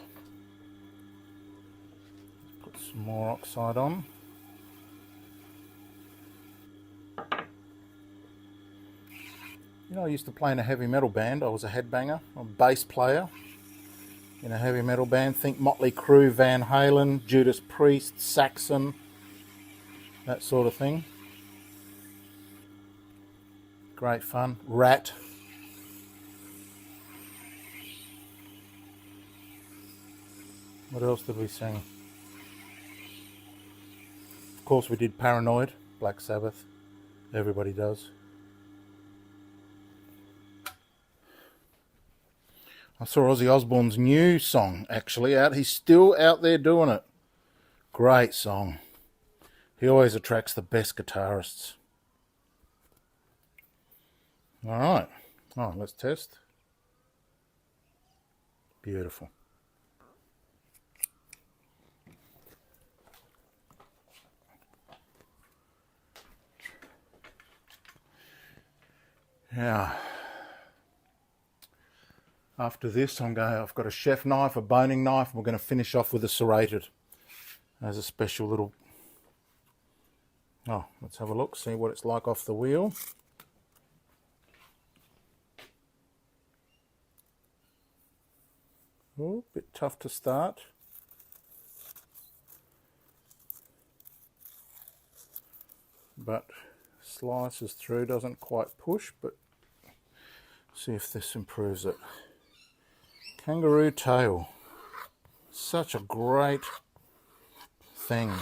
Let's put some more oxide on. You know, I used to play in a heavy metal band. I was a headbanger, a bass player in a heavy metal band. Think Motley Crue, Van Halen, Judas Priest, Saxon, that sort of thing. Great fun. Rat. What else did we sing? Of course we did Paranoid, Black Sabbath. Everybody does. I saw Ozzy Osbourne's new song actually out. He's still out there doing it. Great song. He always attracts the best guitarists. All right. Oh, let's test. Beautiful. Yeah. After this, I've got a chef knife, a boning knife, and we're going to finish off with a serrated as a special little... Oh, let's have a look, see what it's like off the wheel. Oh, a bit tough to start. But slices through, doesn't quite push, but see if this improves it. Kangaroo tail. Such a great thing.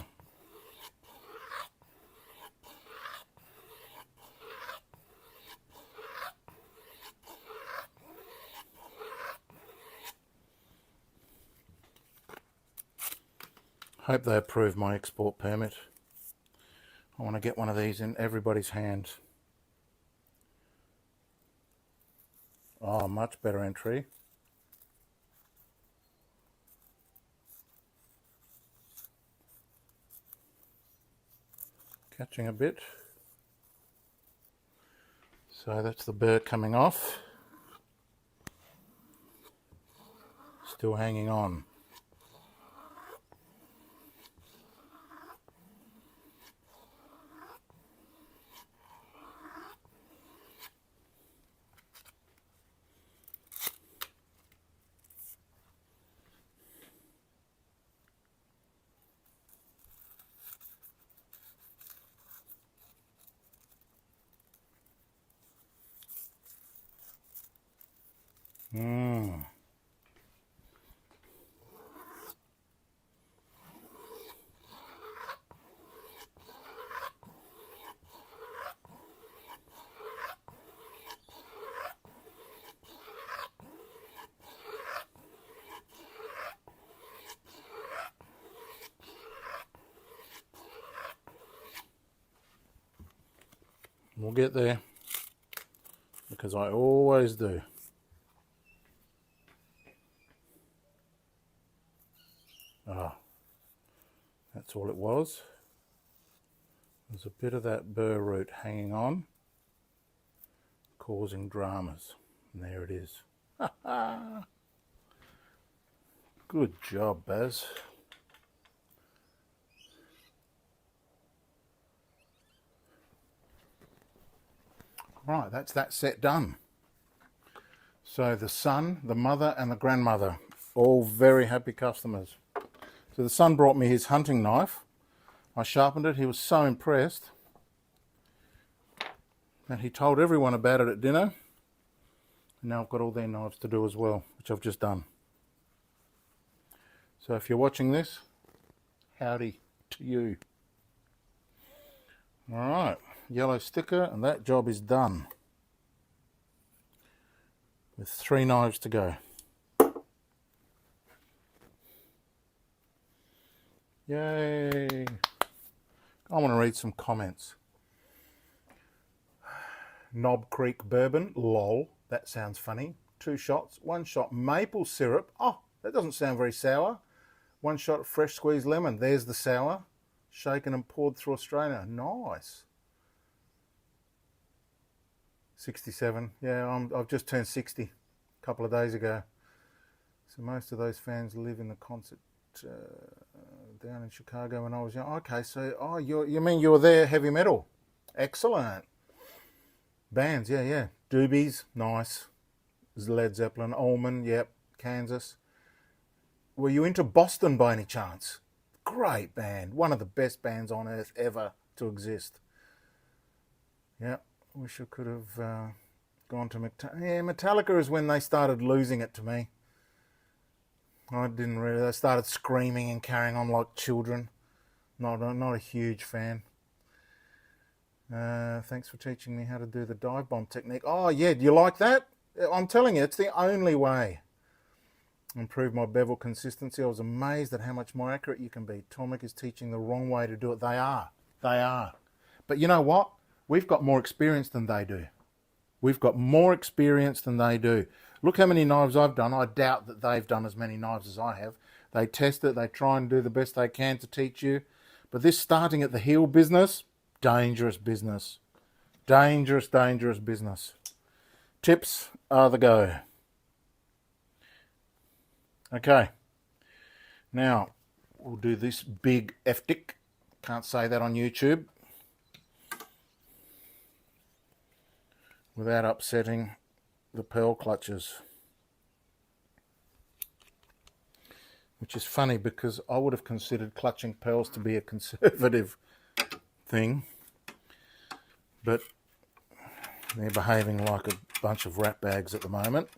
Hope they approve my export permit. I want to get one of these in everybody's hands. Oh, much better entry. Catching a bit. So that's the burr coming off. Still hanging on. We'll get there, because I always do. Ah, that's all it was. There's a bit of that burr root hanging on, causing dramas. And there it is. Good job, Baz. Right, that's that set done. So the son, the mother and the grandmother, all very happy customers. So the son brought me his hunting knife. I sharpened it. He was so impressed that he told everyone about it at dinner. And now I've got all their knives to do as well, which I've just done. So if you're watching this, howdy to you. All right, yellow sticker, and that job is done. With 3 knives to go. Yay! I want to read some comments. Knob Creek Bourbon, lol, that sounds funny. 2 shots, 1 shot maple syrup. Oh, that doesn't sound very sour. 1 shot fresh squeezed lemon, there's the sour. Shaken and poured through Australia, nice. 67, yeah, I've just turned 60 a couple of days ago. So most of those fans live in the concert down in Chicago when I was young. Okay, so you mean you were there, heavy metal? Excellent. Bands, yeah. Doobies, nice. Led Zeppelin, Allman, yep. Kansas. Were you into Boston by any chance? Great band. One of the best bands on earth ever to exist. Yeah, wish I could have gone to Metallica is when they started losing it to me. I didn't really. They started screaming and carrying on like children. Not a huge fan. Thanks for teaching me how to do the dive bomb technique. Oh yeah, do you like that? I'm telling you, it's the only way. Improve my bevel consistency. I was amazed at how much more accurate you can be. Tomek is teaching the wrong way to do it. They are. They are. But you know what? We've got more experience than they do. We've got more experience than they do. Look how many knives I've done. I doubt that they've done as many knives as I have. They test it. They try and do the best they can to teach you. But this starting at the heel business, dangerous business. Dangerous, dangerous business. Tips are the go. Okay. Now, we'll do this big F-tick. Can't say that on YouTube without upsetting the pearl clutches. Which is funny because I would have considered clutching pearls to be a conservative thing. But they're behaving like a bunch of rat bags at the moment.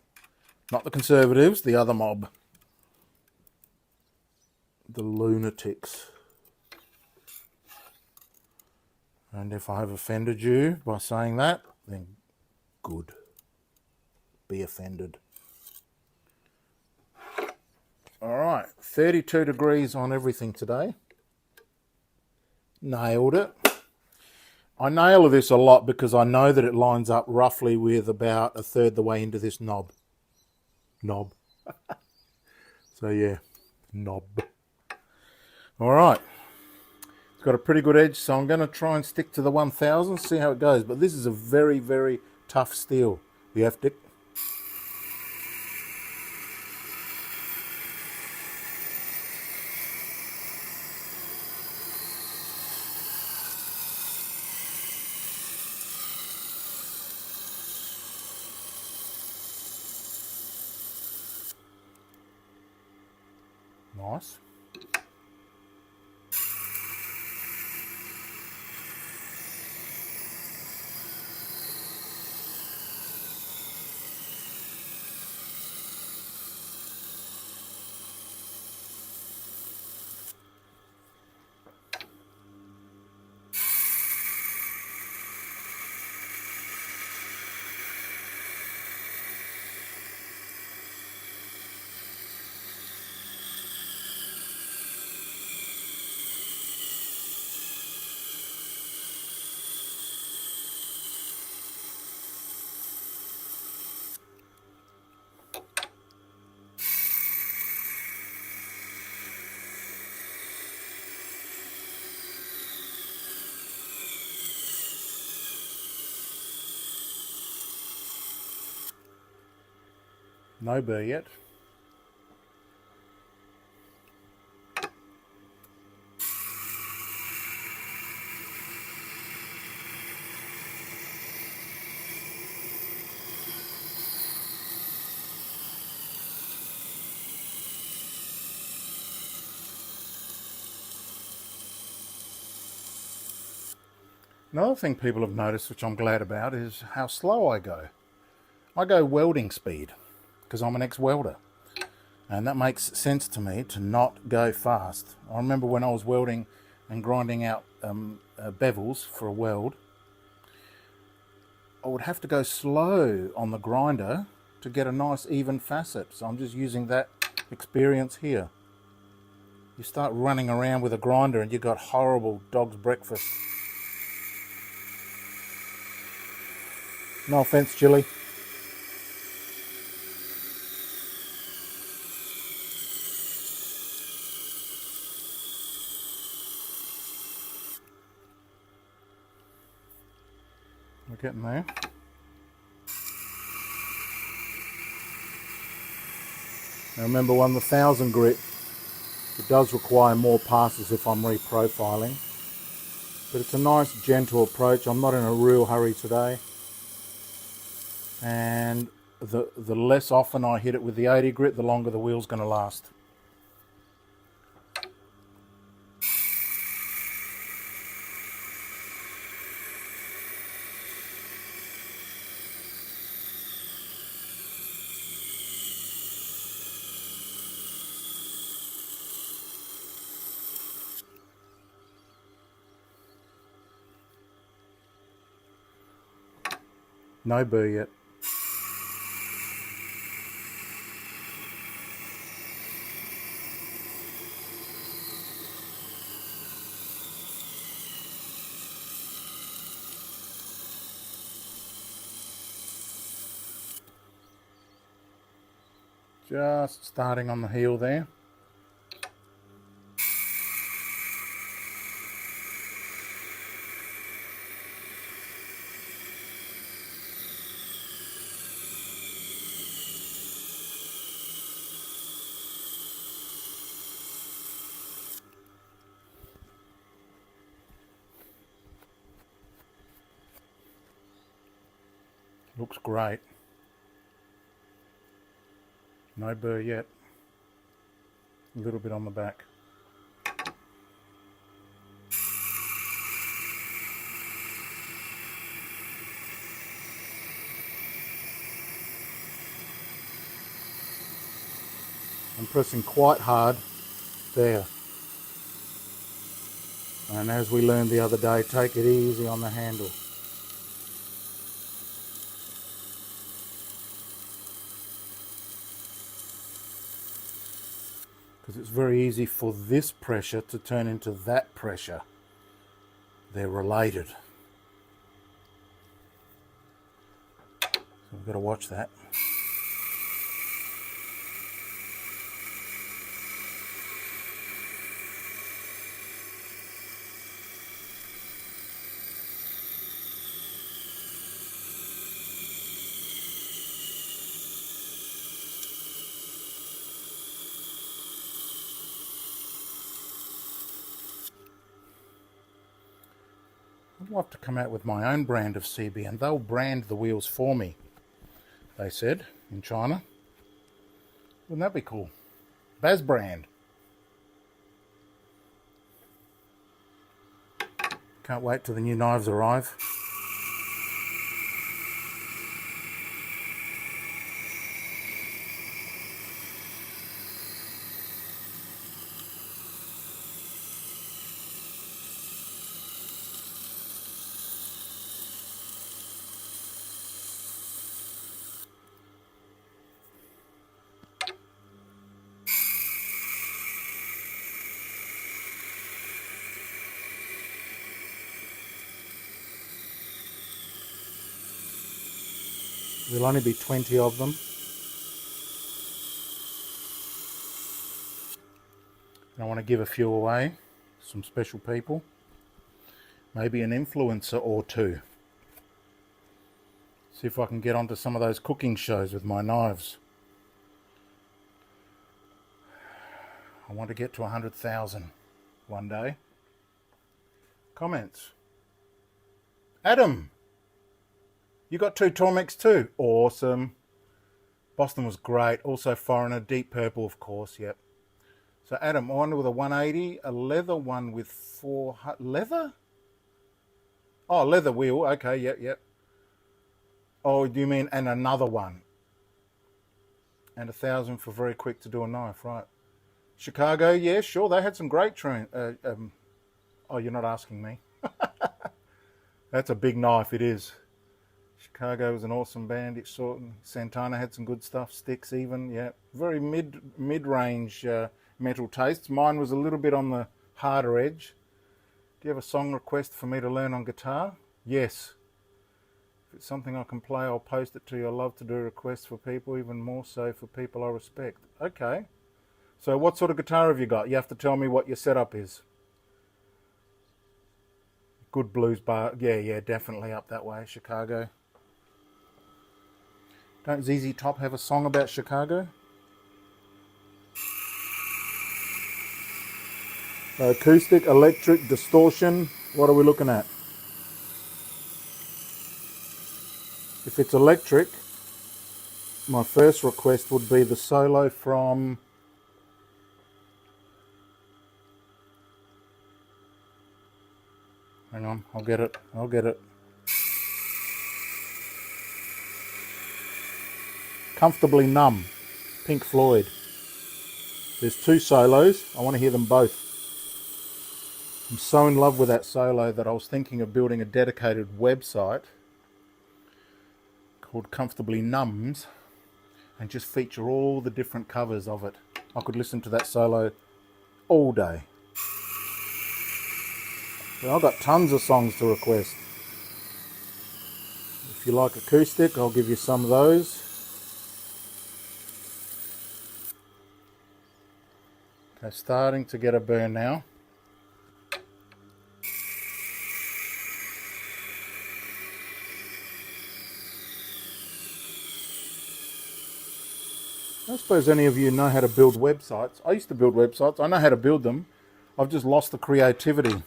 Not the conservatives, the other mob. The lunatics. And if I have offended you by saying that, then good. Be offended. Alright, 32 degrees on everything today. Nailed it. I nail this a lot because I know that it lines up roughly with about a third the way into this knob. So yeah, knob. Alright. It's got a pretty good edge, so I'm going to try and stick to the 1000, see how it goes. But this is a very, very tough steel, the F-tick. Nice. No burr yet. Another thing people have noticed, which I'm glad about, is how slow I go. I go welding speed because I'm an ex-welder. And that makes sense to me to not go fast. I remember when I was welding and grinding out bevels for a weld, I would have to go slow on the grinder to get a nice even facet. So I'm just using that experience here. You start running around with a grinder and you've got horrible dog's breakfast. No offense, Chili. We're getting there. Now remember, on the 1000 grit, it does require more passes if I'm reprofiling. But it's a nice, gentle approach. I'm not in a real hurry today. And the less often I hit it with the 80 grit, the longer the wheel's going to last. No burr yet. Just starting on the heel there. Looks great. No burr yet. A little bit on the back. I'm pressing quite hard there. And as we learned the other day, take it easy on the handle. Because it's very easy for this pressure to turn into that pressure. They're related. So we've got to watch that. I'd love to come out with my own brand of CB and they'll brand the wheels for me, they said, in China. Wouldn't that be cool? Baz brand. Can't wait till the new knives arrive. There'll only be 20 of them. And I want to give a few away, some special people. Maybe an influencer or two. See if I can get onto some of those cooking shows with my knives. I want to get to 100,000 one day. Comments. Adam, you got 2 Tormex too? Awesome. Boston was great. Also Foreigner, deep purple, of course. Yep. So Adam, one with a 180, a leather one with 4 leather. Oh, leather wheel. Okay. Yep. Oh, do you mean and another one? And 1,000 for very quick to do a knife, right? Chicago, yeah, sure. They had some great train. Oh, you're not asking me. That's a big knife. It is. Chicago was an awesome band. It saw Santana had some good stuff. Sticks even, yeah. Very mid-range metal tastes. Mine was a little bit on the harder edge. Do you have a song request for me to learn on guitar? Yes. If it's something I can play, I'll post it to you. I love to do requests for people, even more so for people I respect. Okay. So what sort of guitar have you got? You have to tell me what your setup is. Good blues bar. Yeah, definitely up that way, Chicago. Don't ZZ Top have a song about Chicago? Acoustic, electric, distortion. What are we looking at? If it's electric, my first request would be the solo from... Hang on, I'll get it. Comfortably Numb, Pink Floyd. There's 2 solos. I want to hear them both. I'm so in love with that solo that I was thinking of building a dedicated website called Comfortably Numbs and just feature all the different covers of it. I could listen to that solo all day. So I've got tons of songs to request. If you like acoustic, I'll give you some of those. Okay, starting to get a burn now. I don't suppose any of you know how to build websites. I used to build websites. I know how to build them. I've just lost the creativity.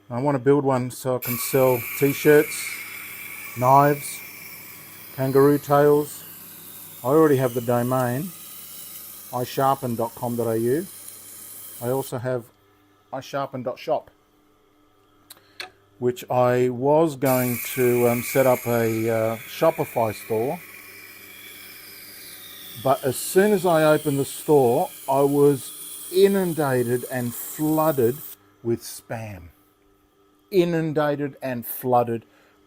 I want to build one so I can sell t-shirts, knives, kangaroo tails. I already have the domain, isharpen.com.au. I also have isharpen.shop, which I was going to set up a Shopify store. But as soon as I opened the store, I was inundated and flooded with spam. Inundated and flooded.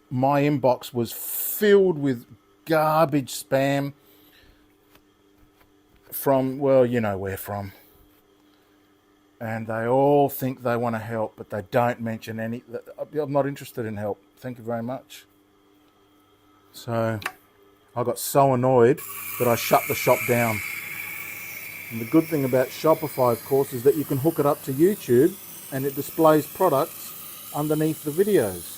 My inbox was filled with garbage spam from, well, you know where from. And they all think they want to help, but they don't mention any. I'm not interested in help. Thank you very much. So I got so annoyed that I shut the shop down. And the good thing about Shopify, of course, is that you can hook it up to YouTube and it displays products underneath the videos.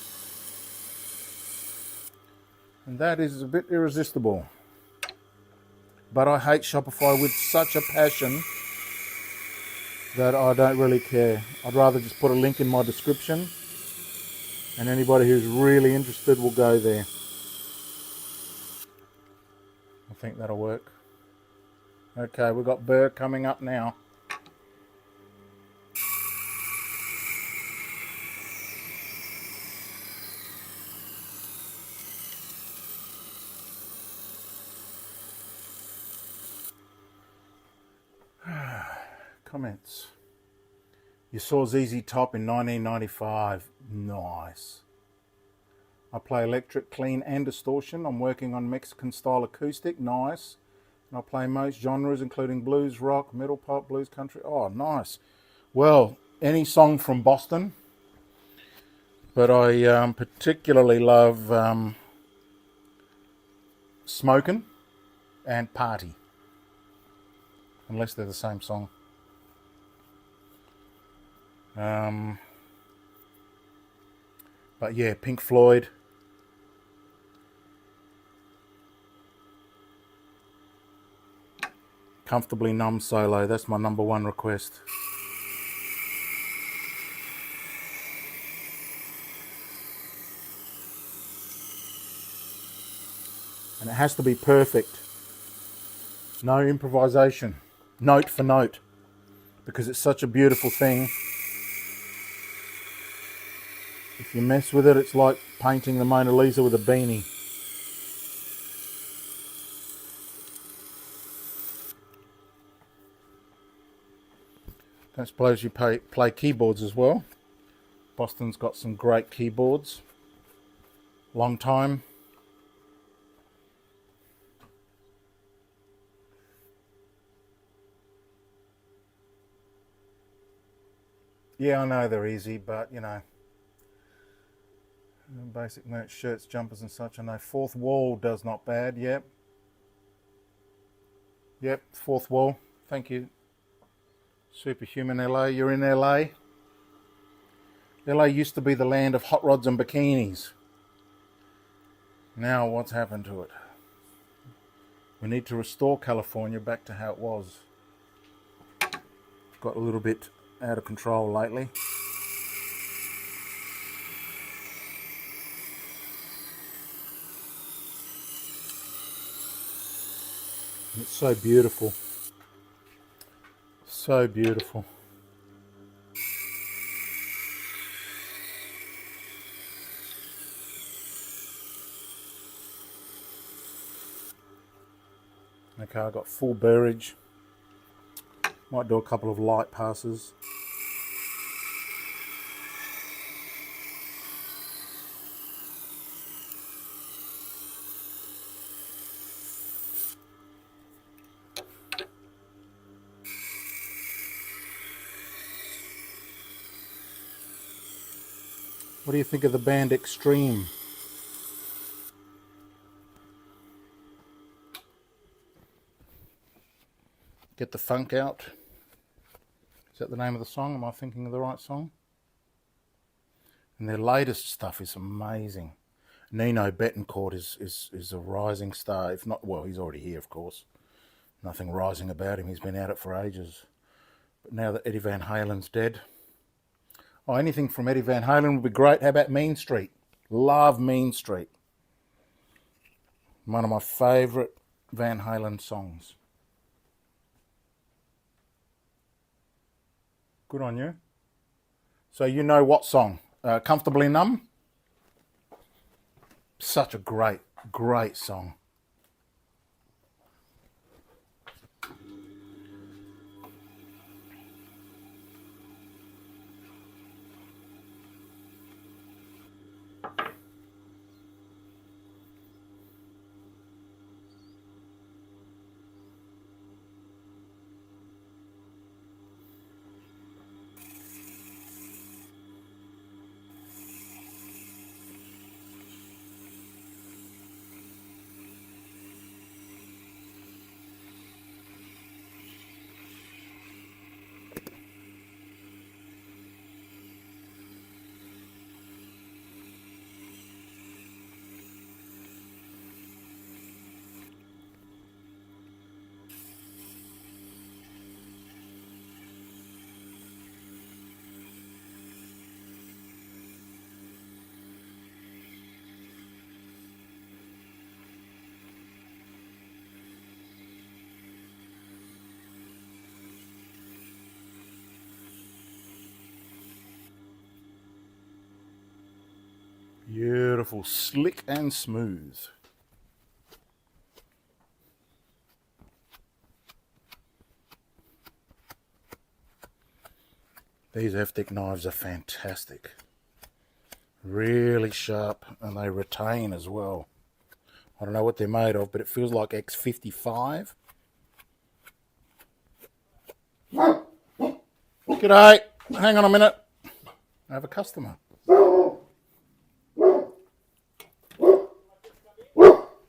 And that is a bit irresistible. But I hate Shopify with such a passion that I don't really care. I'd rather just put a link in my description and anybody who's really interested will go there. I think that'll work. Okay, we've got burr coming up now. Comments. You saw ZZ Top in 1995. Nice. I play electric, clean and distortion. I'm working on Mexican style acoustic. Nice. And I play most genres including blues, rock, metal, pop, blues, country. Oh, nice. Well, any song from Boston. But I particularly love Smokin' and Party. Unless they're the same song. But yeah, Pink Floyd. Comfortably Numb solo. That's my number one request. And it has to be perfect. No improvisation. Note for note. Because it's such a beautiful thing. If you mess with it, it's like painting the Mona Lisa with a beanie. Don't suppose you play keyboards as well. Boston's got some great keyboards. Long time. Yeah, I know they're easy, but you know. Basic merch, shirts, jumpers and such. I know Fourth Wall does not bad. Yep. Yep, Fourth Wall. Thank you. Superhuman LA. You're in LA. LA used to be the land of hot rods and bikinis. Now what's happened to it? We need to restore California back to how it was. Got a little bit out of control lately. It's so beautiful. So beautiful. Okay, I've got full bearage. Might do a couple of light passes. What do you think of the band Extreme? Get the funk out. Is that the name of the song? Am I thinking of the right song? And their latest stuff is amazing. Nino Betancourt is a rising star. If not, well, he's already here, of course. Nothing rising about him. He's been at it for ages. But now that Eddie Van Halen's dead, oh, anything from Eddie Van Halen would be great. How about Mean Street? Love Mean Street. One of my favourite Van Halen songs. Good on you. So you know what song? Comfortably Numb? Such a great, great song. Beautiful, slick and smooth. These FDIC knives are fantastic. Really sharp, and they retain as well. I don't know what they're made of, but it feels like X55. G'day, hang on a minute. I have a customer.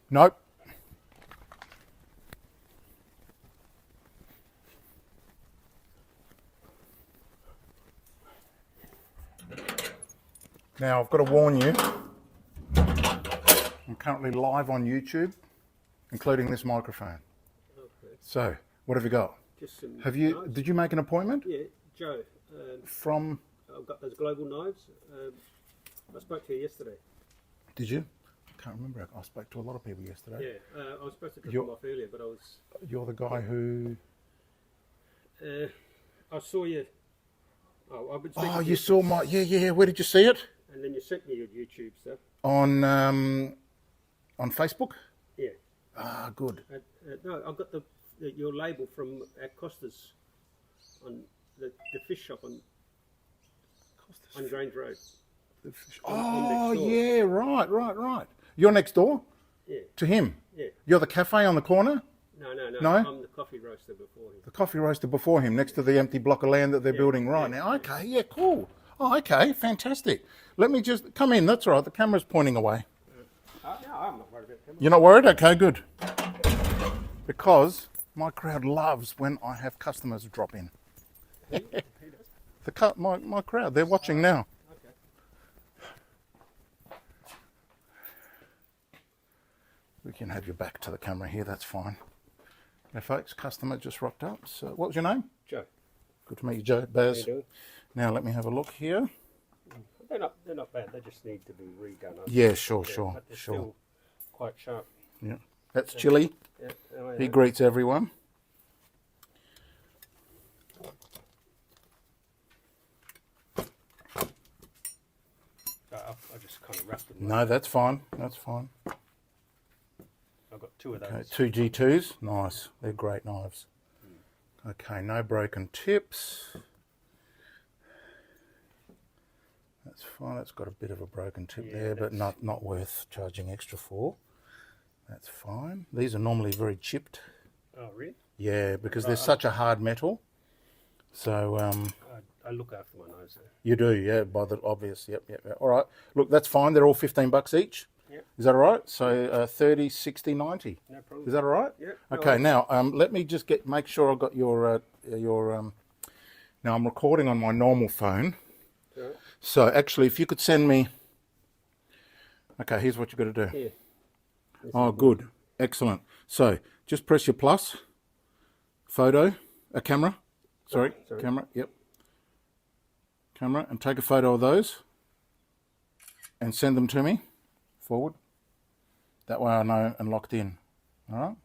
Nope. Now I've got to warn you, I'm currently live on YouTube, including this microphone. Okay. So, what have you got? Just some knives. Did you make an appointment? Yeah, Joe. From? I've got those global knives. I spoke to you yesterday. Did you? I can't remember. I spoke to a lot of people yesterday. Yeah, I was supposed to drop them off earlier, but I was... You're the guy who... I saw you... Oh, I've been speaking you saw my... Yeah. Where did you see it? And then you sent me your YouTube stuff. On Facebook? Yeah. Ah, good. No, I've got your label from Costa's on the fish shop on Grange Road. Oh, yeah, right. You're next door? Yeah. To him? Yeah. You're the cafe on the corner? No? I'm the coffee roaster before him. The coffee roaster before him, next to the empty block of land that they're building right now. Okay, yeah, cool. Oh, okay, fantastic. Let me just come in. That's all right. The camera's pointing away. No, I'm not worried about the camera. You're not worried? Okay, good. Because my crowd loves when I have customers drop in. Who does? My crowd, they're watching now. Okay. We can have your back to the camera here, that's fine. Now folks, customer just rocked up. So what was your name? Joe. Good to meet you, Joe. Baz. How you doing? Now let me have a look here. They're not bad. They just need to be redone. Yeah, sure. But they're still quite sharp. Yeah. That's Chili. Yeah. He greets everyone. I just kind of wrapped them. No, that's fine. That's fine. I've got two of those. Okay, two G2s. Nice. They're great knives. Okay, no broken tips. That's fine. It's got a bit of a broken tip there, but not worth charging extra for. That's fine. These are normally very chipped. Oh, really? Yeah, because they're such a hard metal. So I look after my knives there. You do, yeah, by the obvious. Yep. All right. Look, that's fine. They're all $15 each. Yep. Is that all right? So 30, 60, 90. No problem. Is that all right? Yep. Okay. Now, let me just make sure I got your Now I'm recording on my normal phone. Right. So actually, if you could send me... Okay, here's what you've got to do. Here. Oh, good. Excellent. So just press your plus. Photo. A camera. Sorry. Camera. Yep. Camera. And take a photo of those. And send them to me. Forward. That way I know and locked in. All right.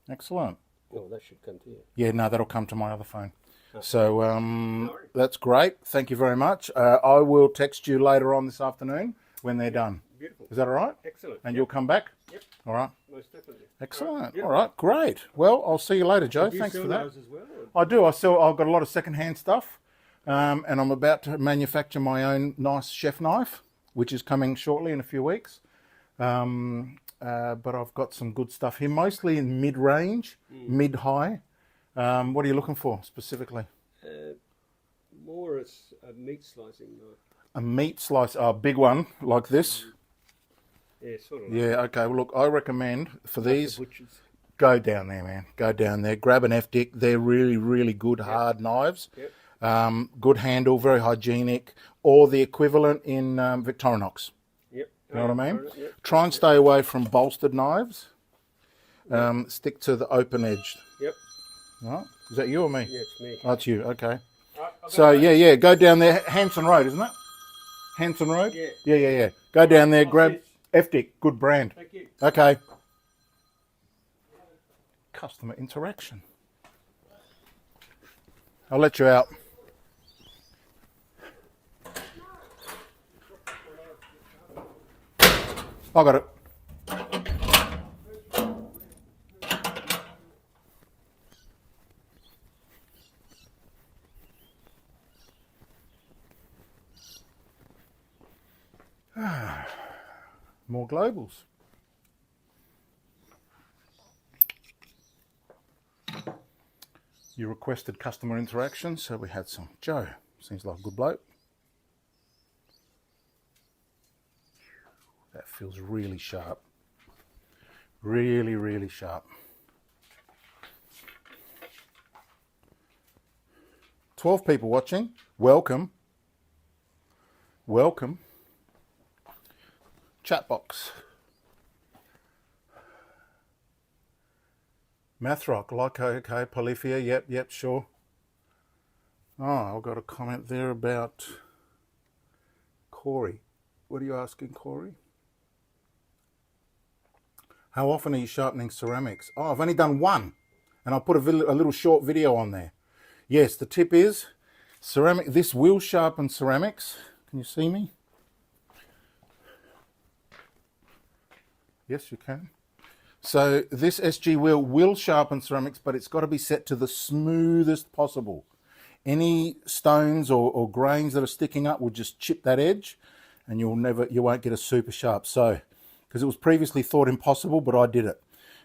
Excellent. Oh, that should come to you. Yeah, no, that'll come to my other phone. So that's great. Thank you very much. I will text you later on this afternoon when they're done. Beautiful. Is that all right? Excellent. And you'll come back? Yep. All right. Most definitely. Excellent. All right. Great. Well, I'll see you later, Joe. Do you Thanks sell for that. those as well, or? I do. I've got a lot of second-hand stuff, and I'm about to manufacture my own nice chef knife, which is coming shortly in a few weeks. But I've got some good stuff here, mostly in mid-range, mid-high. What are you looking for specifically? More as a meat slicing knife. A meat slice, a big one like this. Yeah, sort of. Yeah, okay. Well, look, I recommend for these, The butchers. go down there, man. Go down there. Grab an F-Dick. They're really, really good, hard knives. Yep. Good handle, very hygienic. Or the equivalent in Victorinox. Yep. You know what I mean? Yep. Try and stay away from bolstered knives. Stick to the open edged. Yep. Right? Is that you or me? Yeah, it's me. Oh, it's you. Okay. I'll So, yeah. Go down there. Hanson Road, isn't it? Hanson Road? Yeah. Yeah. Go down there, grab F-Dick. Good brand. Thank you. Okay. Customer interaction. I'll let you out. I got it. More globals. You requested customer interaction, so we had some. Joe, seems like a good bloke. That feels really sharp. Really, really sharp. 12 people watching. Welcome. Welcome. Chat box. Mathrock, like, okay, Polyphia, yep, sure. Oh, I've got a comment there about Corey. What are you asking, Corey? How often are you sharpening ceramics? Oh, I've only done one, and I'll put a little short video on there. Yes, the tip is ceramic. This will sharpen ceramics. Can you see me? Yes, you can. So this SG wheel will sharpen ceramics, but it's got to be set to the smoothest possible. Any stones or grains that are sticking up will just chip that edge, and you won't get a super sharp. So, because it was previously thought impossible, but I did it.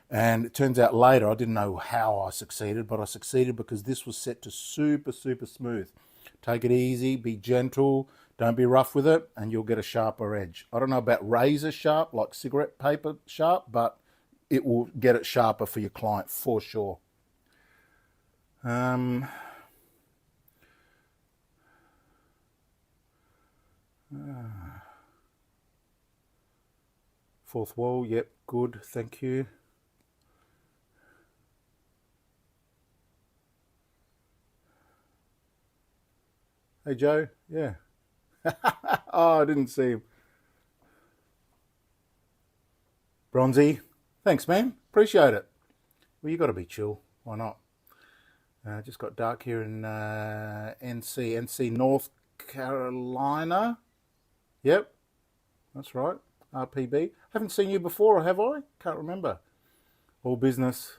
And it turns out later, I didn't know how I succeeded, but I succeeded because this was set to super, super smooth. Take it easy, be gentle, don't be rough with it, and you'll get a sharper edge. I don't know about razor sharp, like cigarette paper sharp, but it will get it sharper for your client for sure. Fourth wall, yep, good, thank you. Hey Joe, yeah. Oh, I didn't see him. Bronzy, thanks man, appreciate it. Well, you got to be chill, why not? Just got dark here in NC, North Carolina. Yep, that's right, RPB. Haven't seen you before, have I? Can't remember. All business,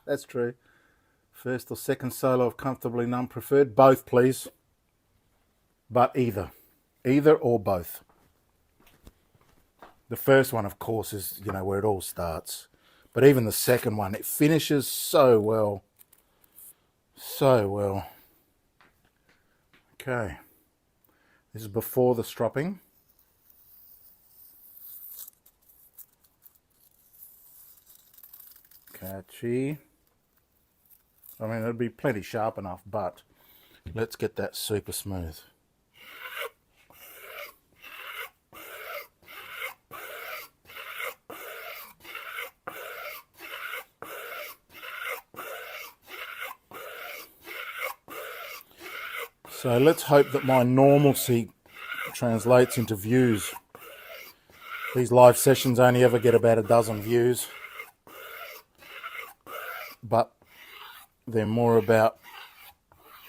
that's true. First or second solo of Comfortably Numb preferred? Both, please. But either or both. The first one, of course, is, where it all starts. But even the second one, it finishes so well. So well. Okay. This is before the stropping. Catchy. I mean, it'd be plenty sharp enough, but Let's get that super smooth. So let's hope that my normalcy translates into views. These live sessions only ever get about a dozen views, but they're more about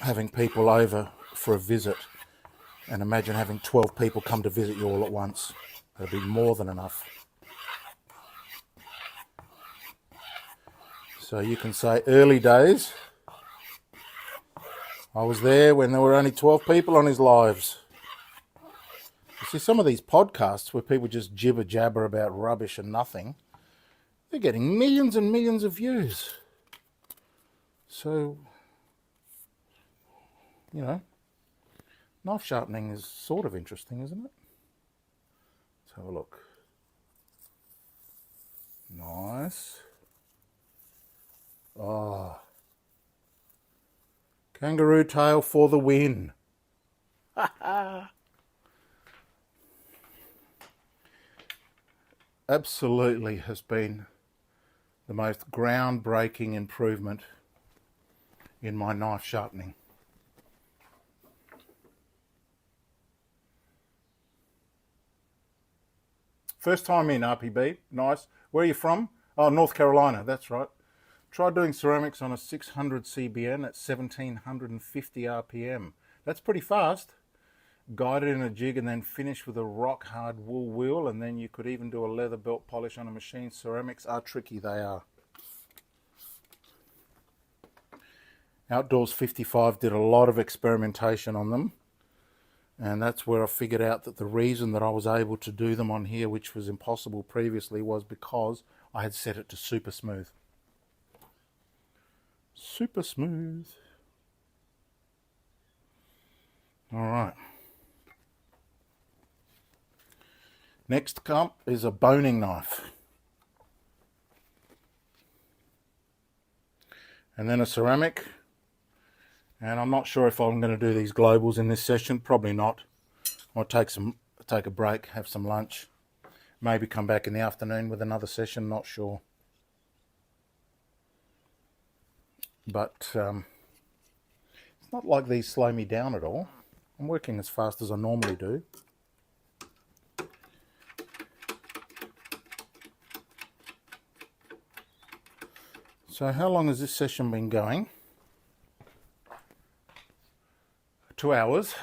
having people over for a visit. And imagine having 12 people come to visit you all at once. That'd be more than enough. So you can say early days. I was there when there were only 12 people on his lives. You see, some of these podcasts where people just jibber jabber about rubbish and nothing, they're getting millions and millions of views. So, you know, knife sharpening is sort of interesting, isn't it? Let's have a look. Nice. Oh. Kangaroo tail for the win. Absolutely has been the most groundbreaking improvement in my knife sharpening. First time in RPB, nice. Where are you from? Oh, North Carolina, that's right. Tried doing ceramics on a 600 CBN at 1750 RPM. That's pretty fast. Guided in a jig and then finish with a rock hard wool wheel, and then you could even do a leather belt polish on a machine. Ceramics are tricky, they are. Outdoors 55 did a lot of experimentation on them, and that's where I figured out that the reason that I was able to do them on here, which was impossible previously, was because I had set it to super smooth. Super smooth. All right. Next up is a boning knife. And then a ceramic. And I'm not sure if I'm going to do these globals in this session. Probably not. I'll take a break, have some lunch. Maybe come back in the afternoon with another session, not sure. But it's not like these slow me down at all. I'm working as fast as I normally do. So how long has this session been going? 2 hours.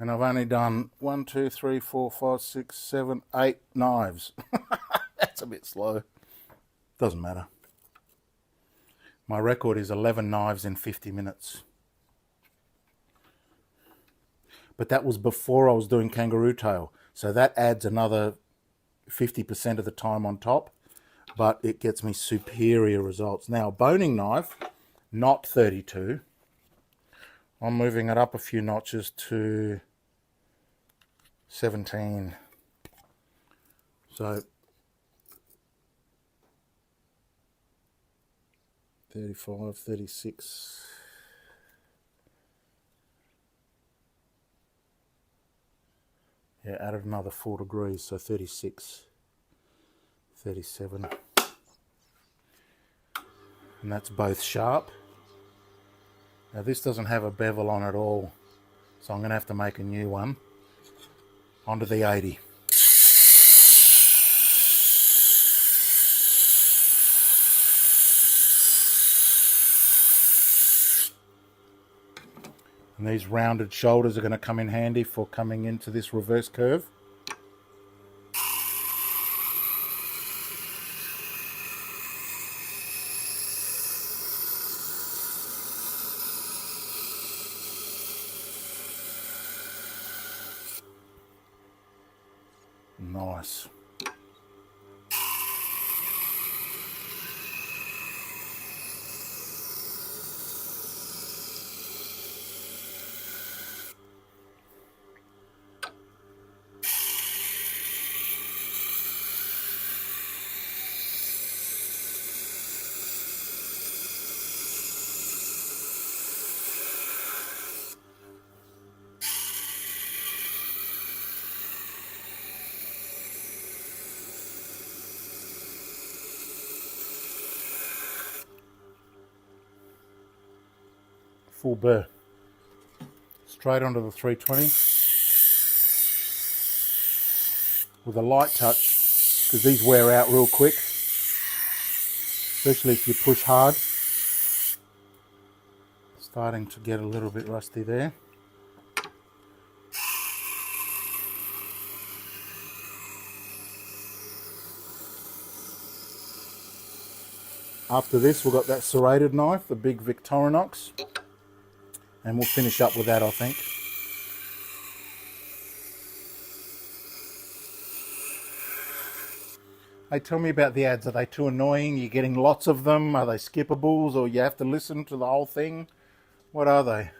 And I've only done 1, 2, 3, 4, 5, 6, 7, 8 knives. That's a bit slow. Doesn't matter. My record is 11 knives in 50 minutes. But that was before I was doing kangaroo tail. So that adds another 50% of the time on top. But it gets me superior results. Now, boning knife, not 32. I'm moving it up a few notches to 17. So 35, 36. Yeah, added another 4 degrees, so 36, 37. And that's both sharp. Now this doesn't have a bevel on at all, so I'm going to have to make a new one. Onto the 80. And these rounded shoulders are going to come in handy for coming into this reverse curve. Nice. full burr. Straight onto the 320 with a light touch, because these wear out real quick, especially if you push hard. Starting to get a little bit rusty there. After this, we've got that serrated knife, the big Victorinox, and we'll finish up with that, I think. Hey, tell me about the ads. Are they too annoying? You're getting lots of them? Are they skippables, or you have to listen to the whole thing? What are they?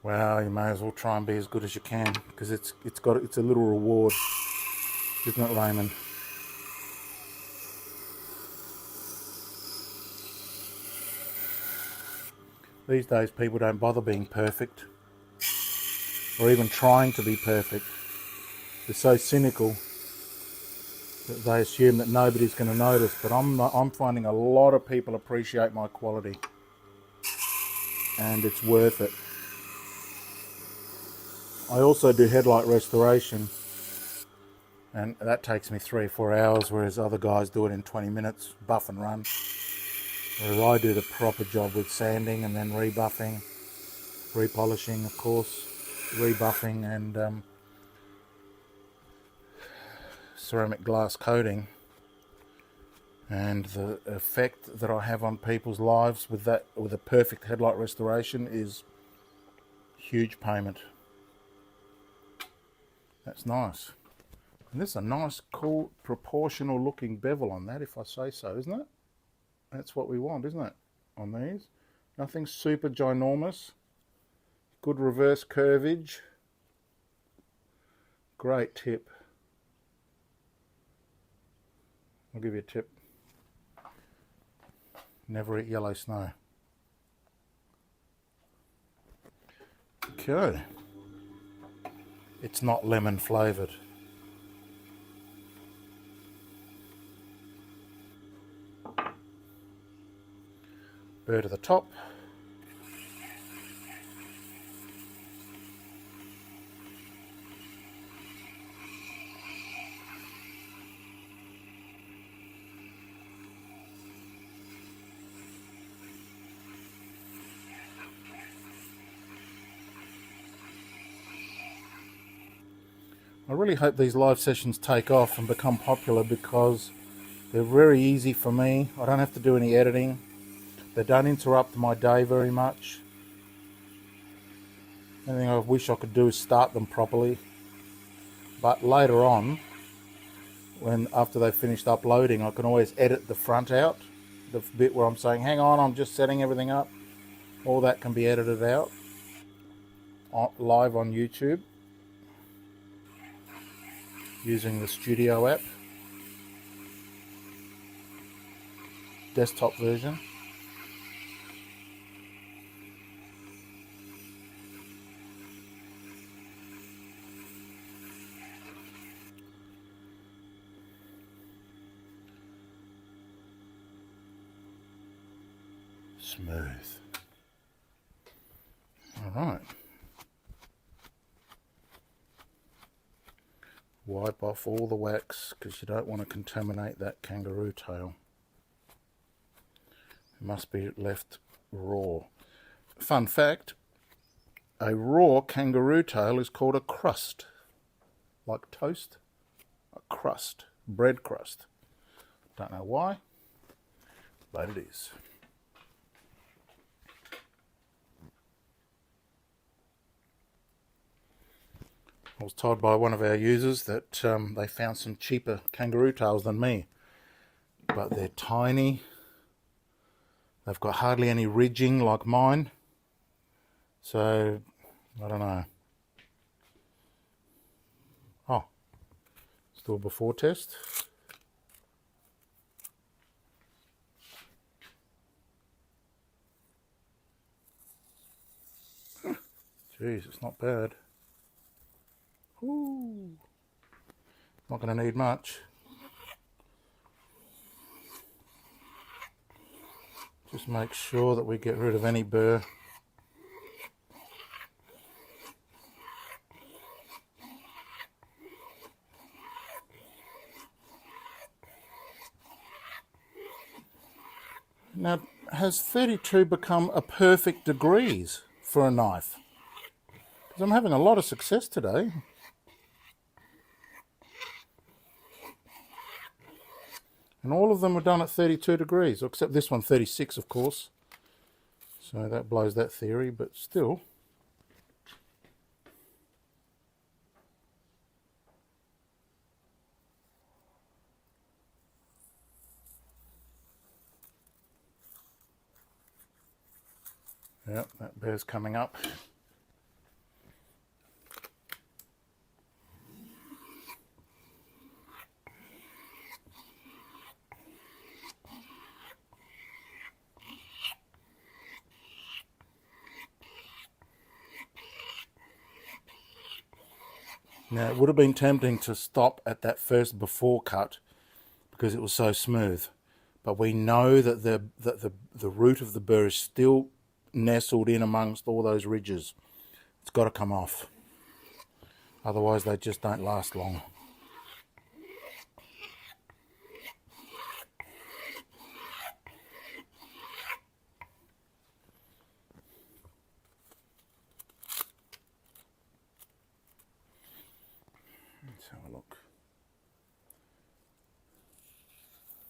Well, you may as well try and be as good as you can, because it's a little reward, isn't it, Raymond? These days, people don't bother being perfect, or even trying to be perfect. They're so cynical that they assume that nobody's going to notice. But I'm finding a lot of people appreciate my quality, and it's worth it. I also do headlight restoration, and that takes me 3 or 4 hours, whereas other guys do it in 20 minutes, buff and run. Whereas I do the proper job with sanding and then rebuffing, repolishing, of course, rebuffing and ceramic glass coating. And the effect that I have on people's lives with a perfect headlight restoration is huge payment. That's nice. And this is a nice, cool, proportional looking bevel on that, if I say so, isn't it? That's what we want, isn't it, on these? Nothing super ginormous. Good reverse curvage. Great tip. I'll give you a tip. Never eat yellow snow. Okay. It's not lemon flavoured. Burr to the top. I really hope these live sessions take off and become popular, because they're very easy for me. I don't have to do any editing. They don't interrupt my day very much. The only thing I wish I could do is start them properly. But later on, after they've finished uploading, I can always edit the front out. The bit where I'm saying, hang on, I'm just setting everything up. All that can be edited out live on YouTube using the Studio app. Desktop version. Smooth. All right. Wipe off all the wax, because you don't want to contaminate that kangaroo tail. It must be left raw. Fun fact, a raw kangaroo tail is called a crust. Like toast, a crust, bread crust. Don't know why, but it is. I was told by one of our users that they found some cheaper kangaroo tails than me, but they're tiny. They've got hardly any ridging like mine, so I don't know. Oh, let's do a before test. Jeez, it's not bad. Ooh, not going to need much. Just make sure that we get rid of any burr. Now, has 32 become a perfect degrees for a knife? Because I'm having a lot of success today. And all of them are done at 32 degrees, except this one 36, of course. So that blows that theory, but still. Yep, that bear's coming up. Now, it would have been tempting to stop at that first before cut because it was so smooth. But we know that the root of the burr is still nestled in amongst all those ridges. It's got to come off. Otherwise, they just don't last long. Let's have a look.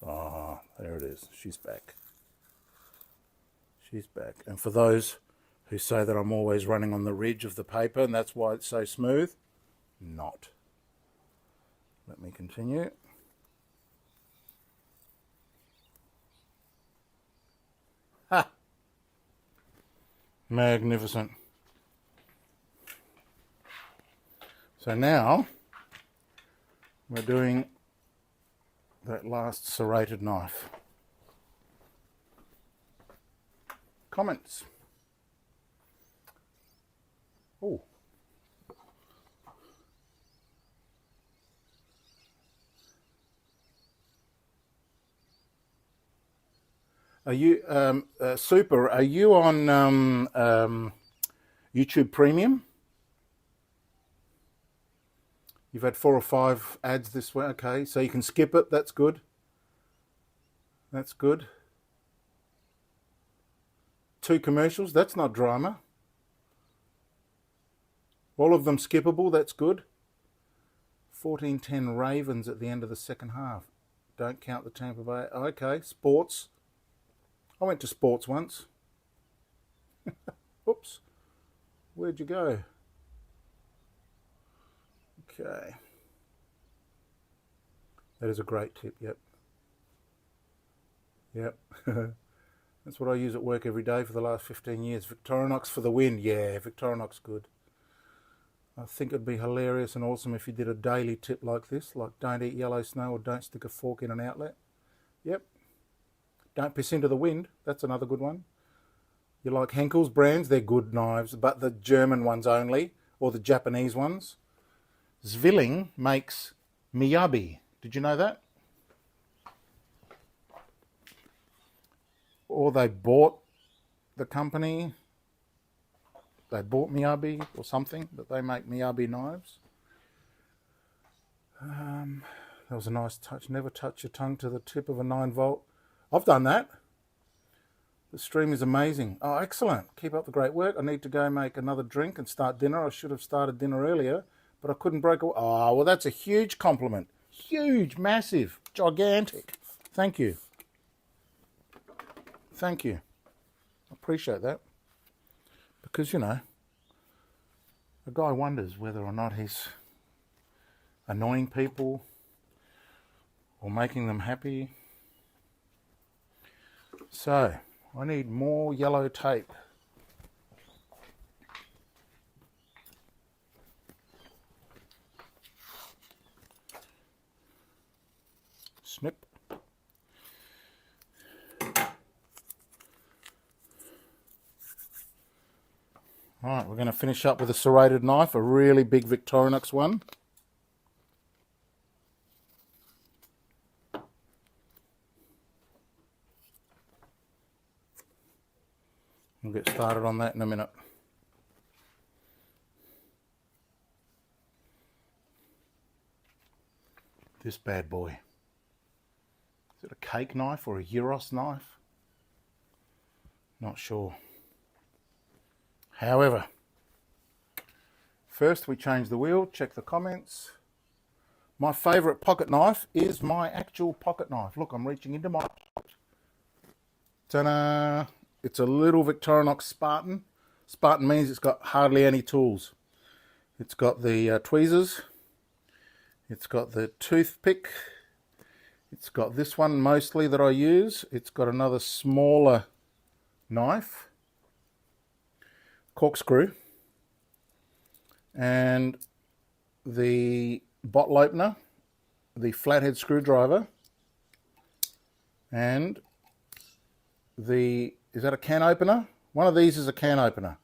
Ah, there it is. She's back. She's back. And for those who say that I'm always running on the ridge of the paper and that's why it's so smooth, not. Let me continue. Ha! Magnificent. So now we're doing that last serrated knife. Comments? Oh. Are you, Super, are you on YouTube Premium? You've had 4 or 5 ads this way. Okay, so you can skip it. That's good. That's good. 2 commercials. That's not drama. All of them skippable. That's good. 14:10 Ravens at the end of the second half. Don't count the Tampa Bay. Okay, sports. I went to sports once. Oops. Where'd you go? Okay. That is a great tip, yep. Yep. That's what I use at work every day for the last 15 years. Victorinox for the win. Yeah, Victorinox good. I think it'd be hilarious and awesome if you did a daily tip like this, like don't eat yellow snow or don't stick a fork in an outlet. Yep. Don't piss into the wind. That's another good one. You like Henkel's brands? They're good knives, but the German ones only, or the Japanese ones. Zwilling makes Miyabi. Did you know that? Or they bought the company. They bought Miyabi or something, but they make Miyabi knives. That was a nice touch. Never touch your tongue to the tip of a 9-volt. I've done that. The stream is amazing. Oh, excellent. Keep up the great work. I need to go make another drink and start dinner. I should have started dinner earlier, but I couldn't break away. Oh, well, that's a huge compliment. Huge, massive, gigantic. Thank you. Thank you. I appreciate that. Because, you know, a guy wonders whether or not he's annoying people or making them happy. So, I need more yellow tape. Snip. Alright, we're going to finish up with a serrated knife, a really big Victorinox one. We'll get started on that in a minute. This bad boy. Is it a cake knife or a gyros knife? Not sure. However, first we change the wheel, check the comments. My favourite pocket knife is my actual pocket knife. Look, I'm reaching into my pocket. Ta-da! It's a little Victorinox Spartan. Spartan means it's got hardly any tools. It's got the tweezers. It's got the toothpick. It's got this one mostly that I use. It's got another smaller knife, corkscrew, and the bottle opener, the flathead screwdriver, and the, is that a can opener? One of these is a can opener.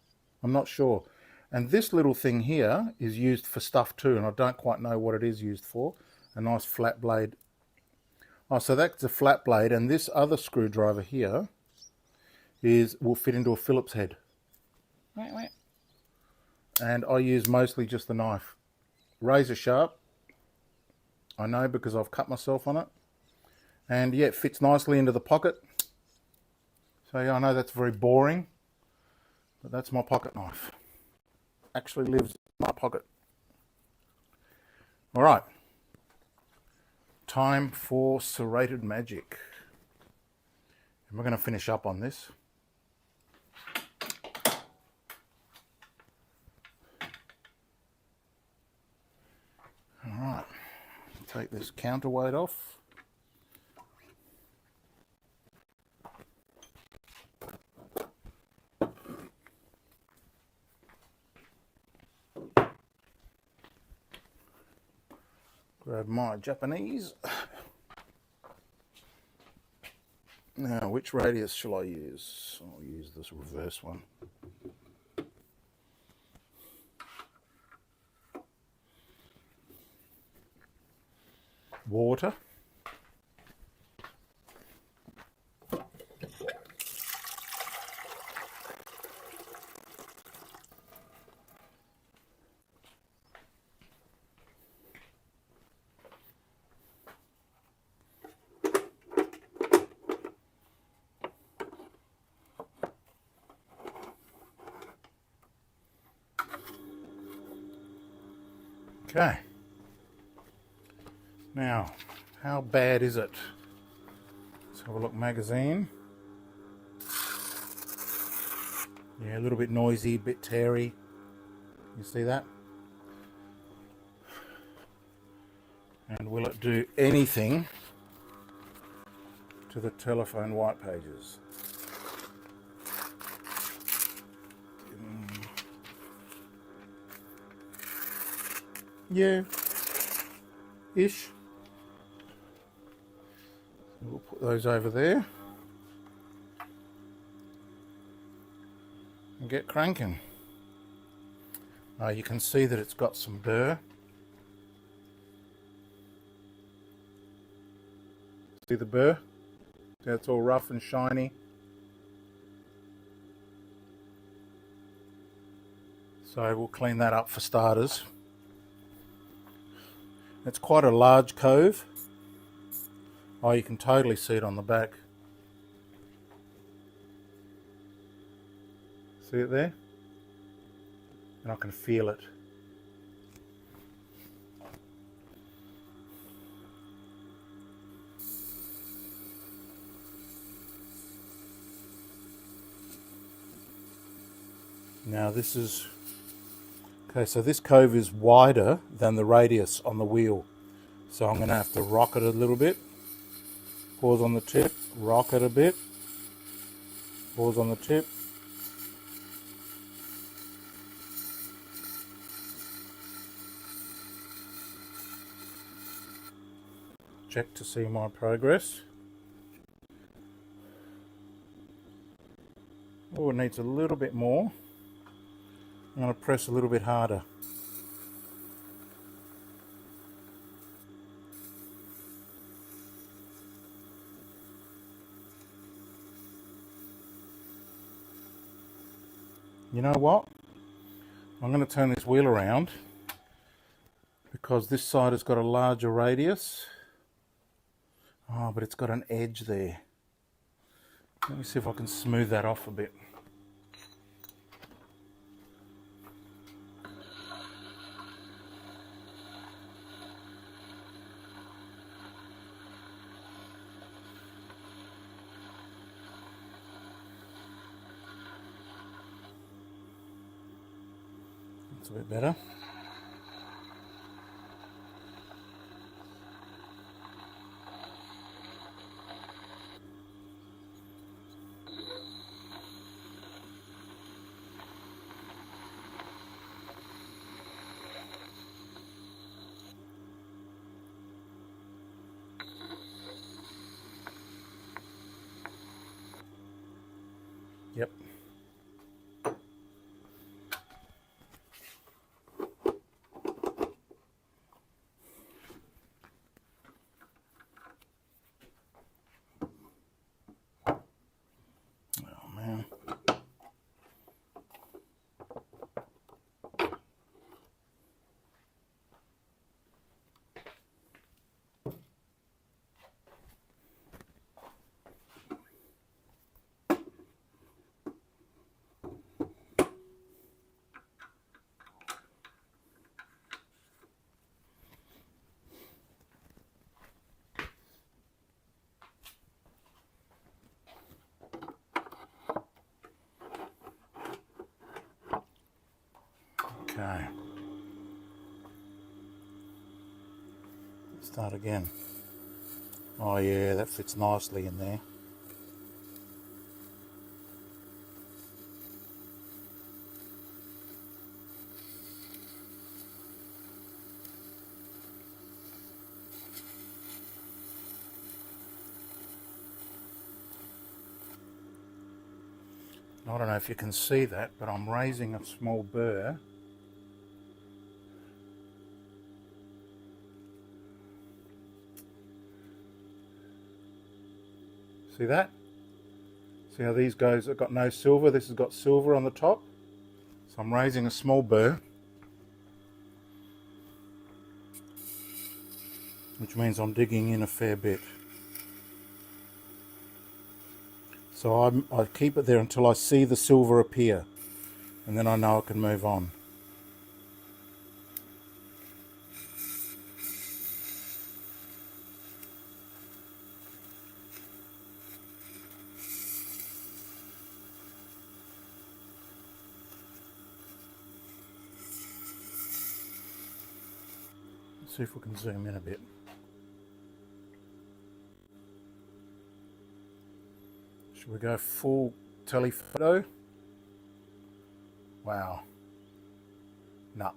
I'm not sure. And this little thing here is used for stuff too, and I don't quite know what it is used for. A nice flat blade. Oh, so that's a flat blade, and this other screwdriver here will fit into a Phillips head. And I use mostly just the knife. Razor sharp, I know because I've cut myself on it. And yeah, it fits nicely into the pocket. So yeah, I know that's very boring, but that's my pocket knife. Actually lives in my pocket. All right, time for serrated magic. And we're going to finish up on this. All right, take this counterweight off. Grab my Japanese. Now, which radius shall I use? I'll use this reverse one. Water. Okay. Now, how bad is it? Let's have a look. Magazine. Yeah, a little bit noisy, a bit teary. You see that? And will it do anything to the telephone white pages? Yeah, ish. We'll put those over there and get cranking. You can see that it's got some burr. See the burr? It's all rough and shiny. So we'll clean that up for starters. It's quite a large cove. Oh, you can totally see it on the back. See it there? And I can feel it. Now this is, okay, so this cove is wider than the radius on the wheel. So I'm going to have to rock it a little bit. Pause on the tip, rock it a bit. Pause on the tip. Check to see my progress. Oh, it needs a little bit more. I'm going to press a little bit harder. You know what? I'm going to turn this wheel around because this side has got a larger radius. Oh, but it's got an edge there. Let me see if I can smooth that off a bit. That's a bit better. Yep. Oh man. Okay. Start again. Oh yeah, that fits nicely in there. I don't know if you can see that, but I'm raising a small burr. See that? See how these guys have got no silver? This has got silver on the top. So I'm raising a small burr, which means I'm digging in a fair bit. So I keep it there until I see the silver appear, and then I know I can move on. Let's see if we can zoom in a bit. Should we go full telephoto? Wow. No.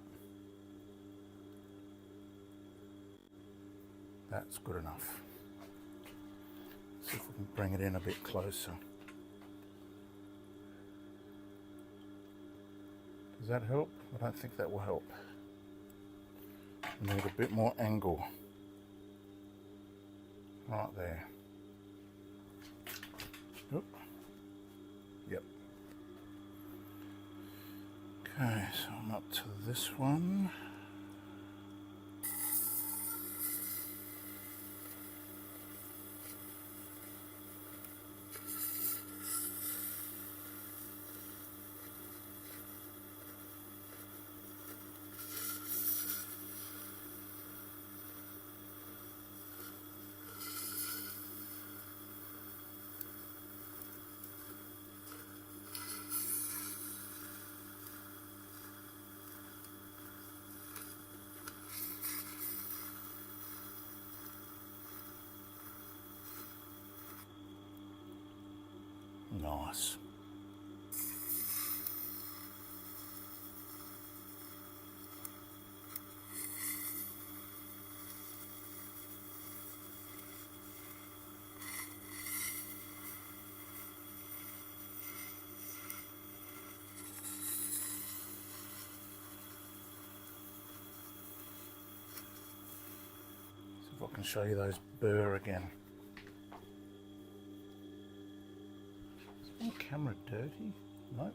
That's good enough. See if we can bring it in a bit closer. Does that help? I don't think that will help. We need a bit more angle. Right there. Oop. Yep. Okay, so I'm up to this one. Nice. See if I can show you those burr again. Is my camera dirty? Nope.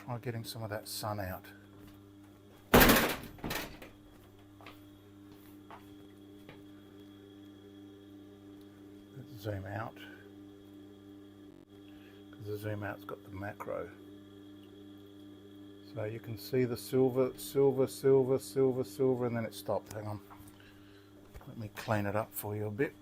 try getting some of that sun out. Let's zoom out, because the zoom out's got the macro. So you can see the silver, silver, silver, silver, silver, and then it stopped. Hang on. Let me clean it up for you a bit.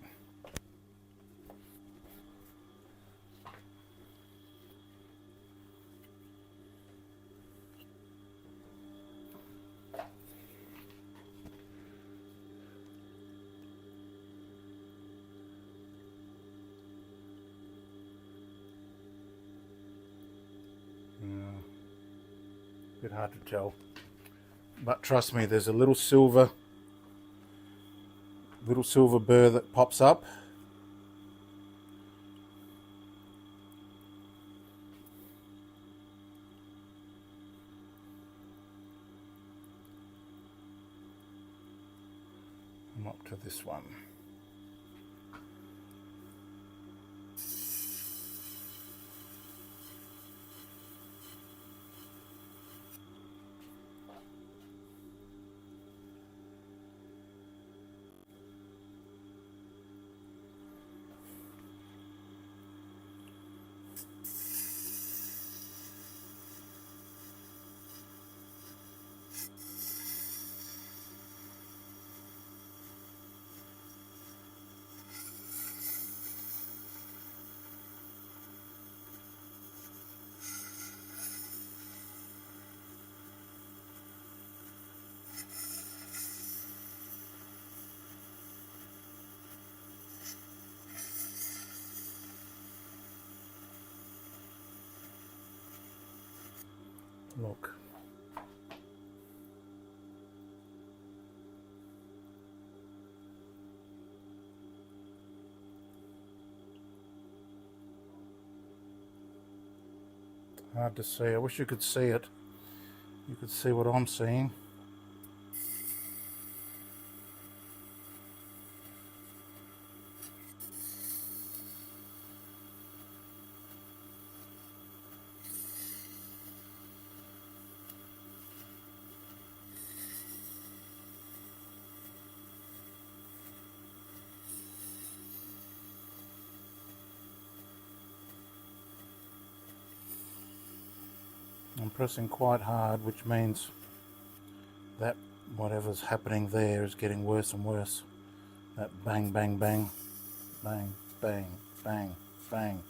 Bit hard to tell, but trust me, there's a little silver burr that pops up. I'm up to this one. Look. Hard to see. I wish you could see it. You could see what I'm seeing. I'm pressing quite hard, which means that whatever's happening there is getting worse and worse. That bang, bang, bang, bang, bang, bang, bang.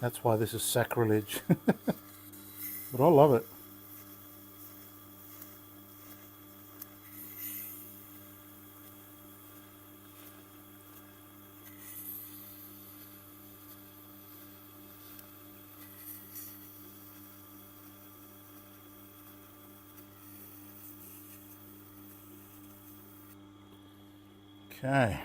That's why this is sacrilege. But I love it. Okay.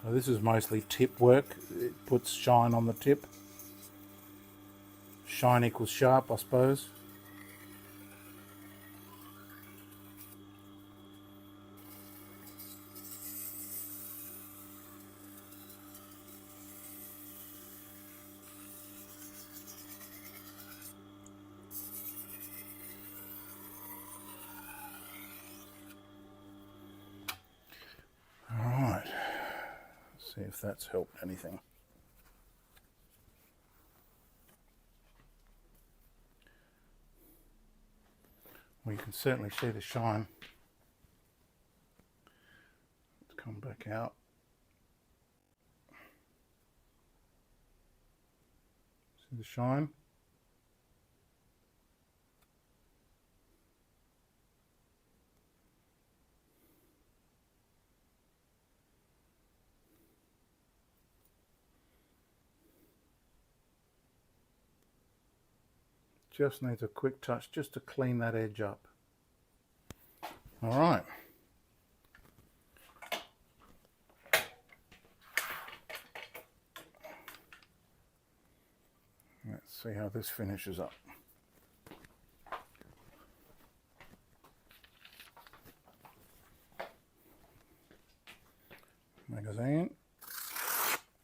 So this is mostly tip work. It puts shine on the tip. Shine equals sharp, I suppose. Alright, see if that's helped anything. Well, you can certainly see the shine. Let's come back out. See the shine? Just needs a quick touch just to clean that edge up. All right. Let's see how this finishes up. Magazine.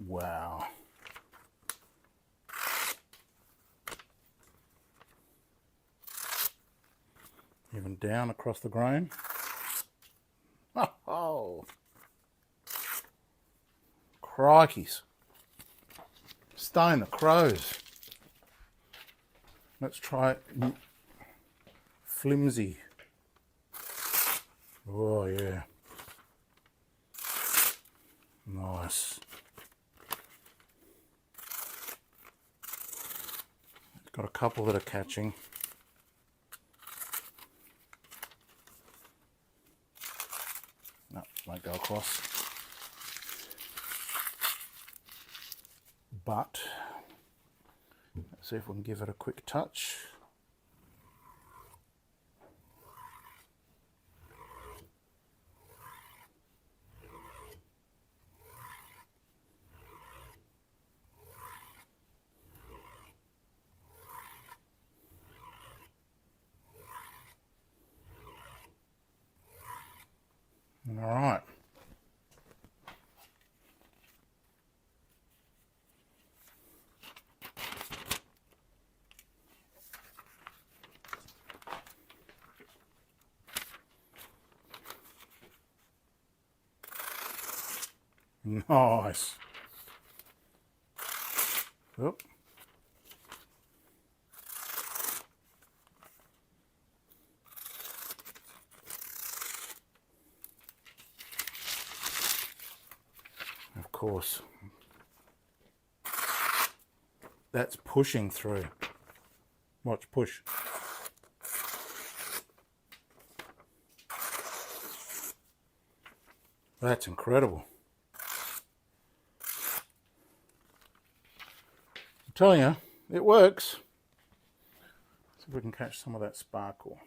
Wow. Even down across the grain. Oh, crikeys. Stone the crows. Let's try it. Flimsy. Oh yeah. Nice. Got a couple that are catching. No, won't go across. But let's see if we can give it a quick touch. All right. Nice. Oop. Of course. That's pushing through. Watch, push. That's incredible. I'm telling you, it works. See if we can catch some of that sparkle.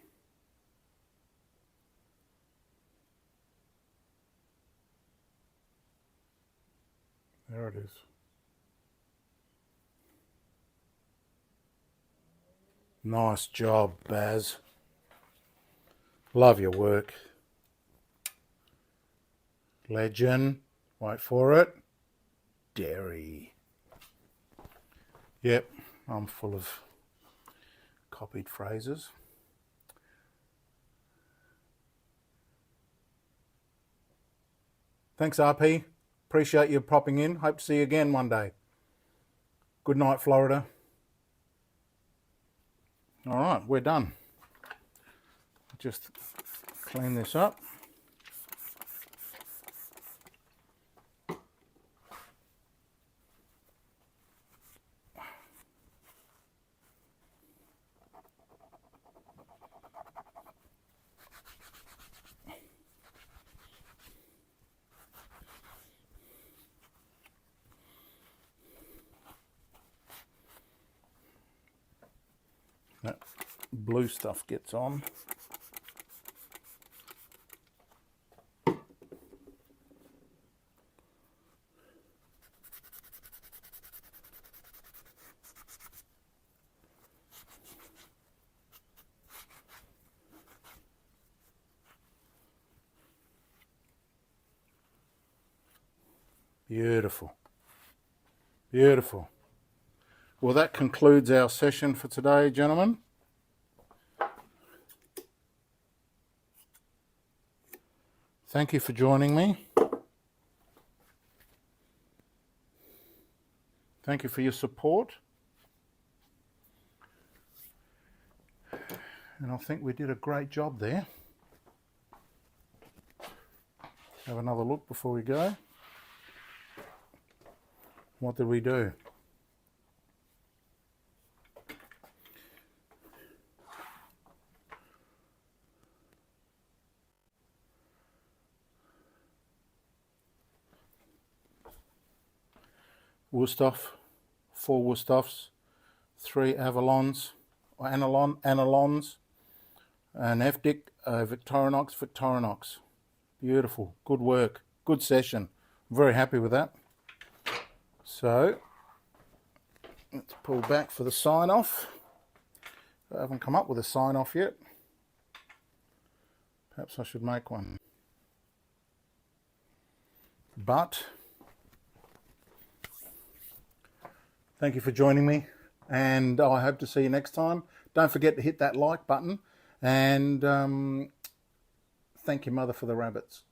There it is. Nice job, Baz. Love your work. Legend. Wait for it. Dairy. Yep, I'm full of copied phrases. Thanks, RP. Appreciate you popping in. Hope to see you again one day. Good night, Florida. All right, we're done. Just clean this up. That blue stuff gets on. Beautiful. Beautiful. Well, that concludes our session for today, gentlemen. Thank you for joining me. Thank you for your support. And I think we did a great job there. Have another look before we go. What did we do? Wusthof, 4 Wusthofs, 3 Avalons Analons, an FDIC, Victorinox. Beautiful, good work, good session. I'm very happy with that. So let's pull back for the sign off. I haven't come up with a sign off yet. Perhaps I should make one. But thank you for joining me, and I hope to see you next time. Don't forget to hit that like button, and thank your mother for the rabbits.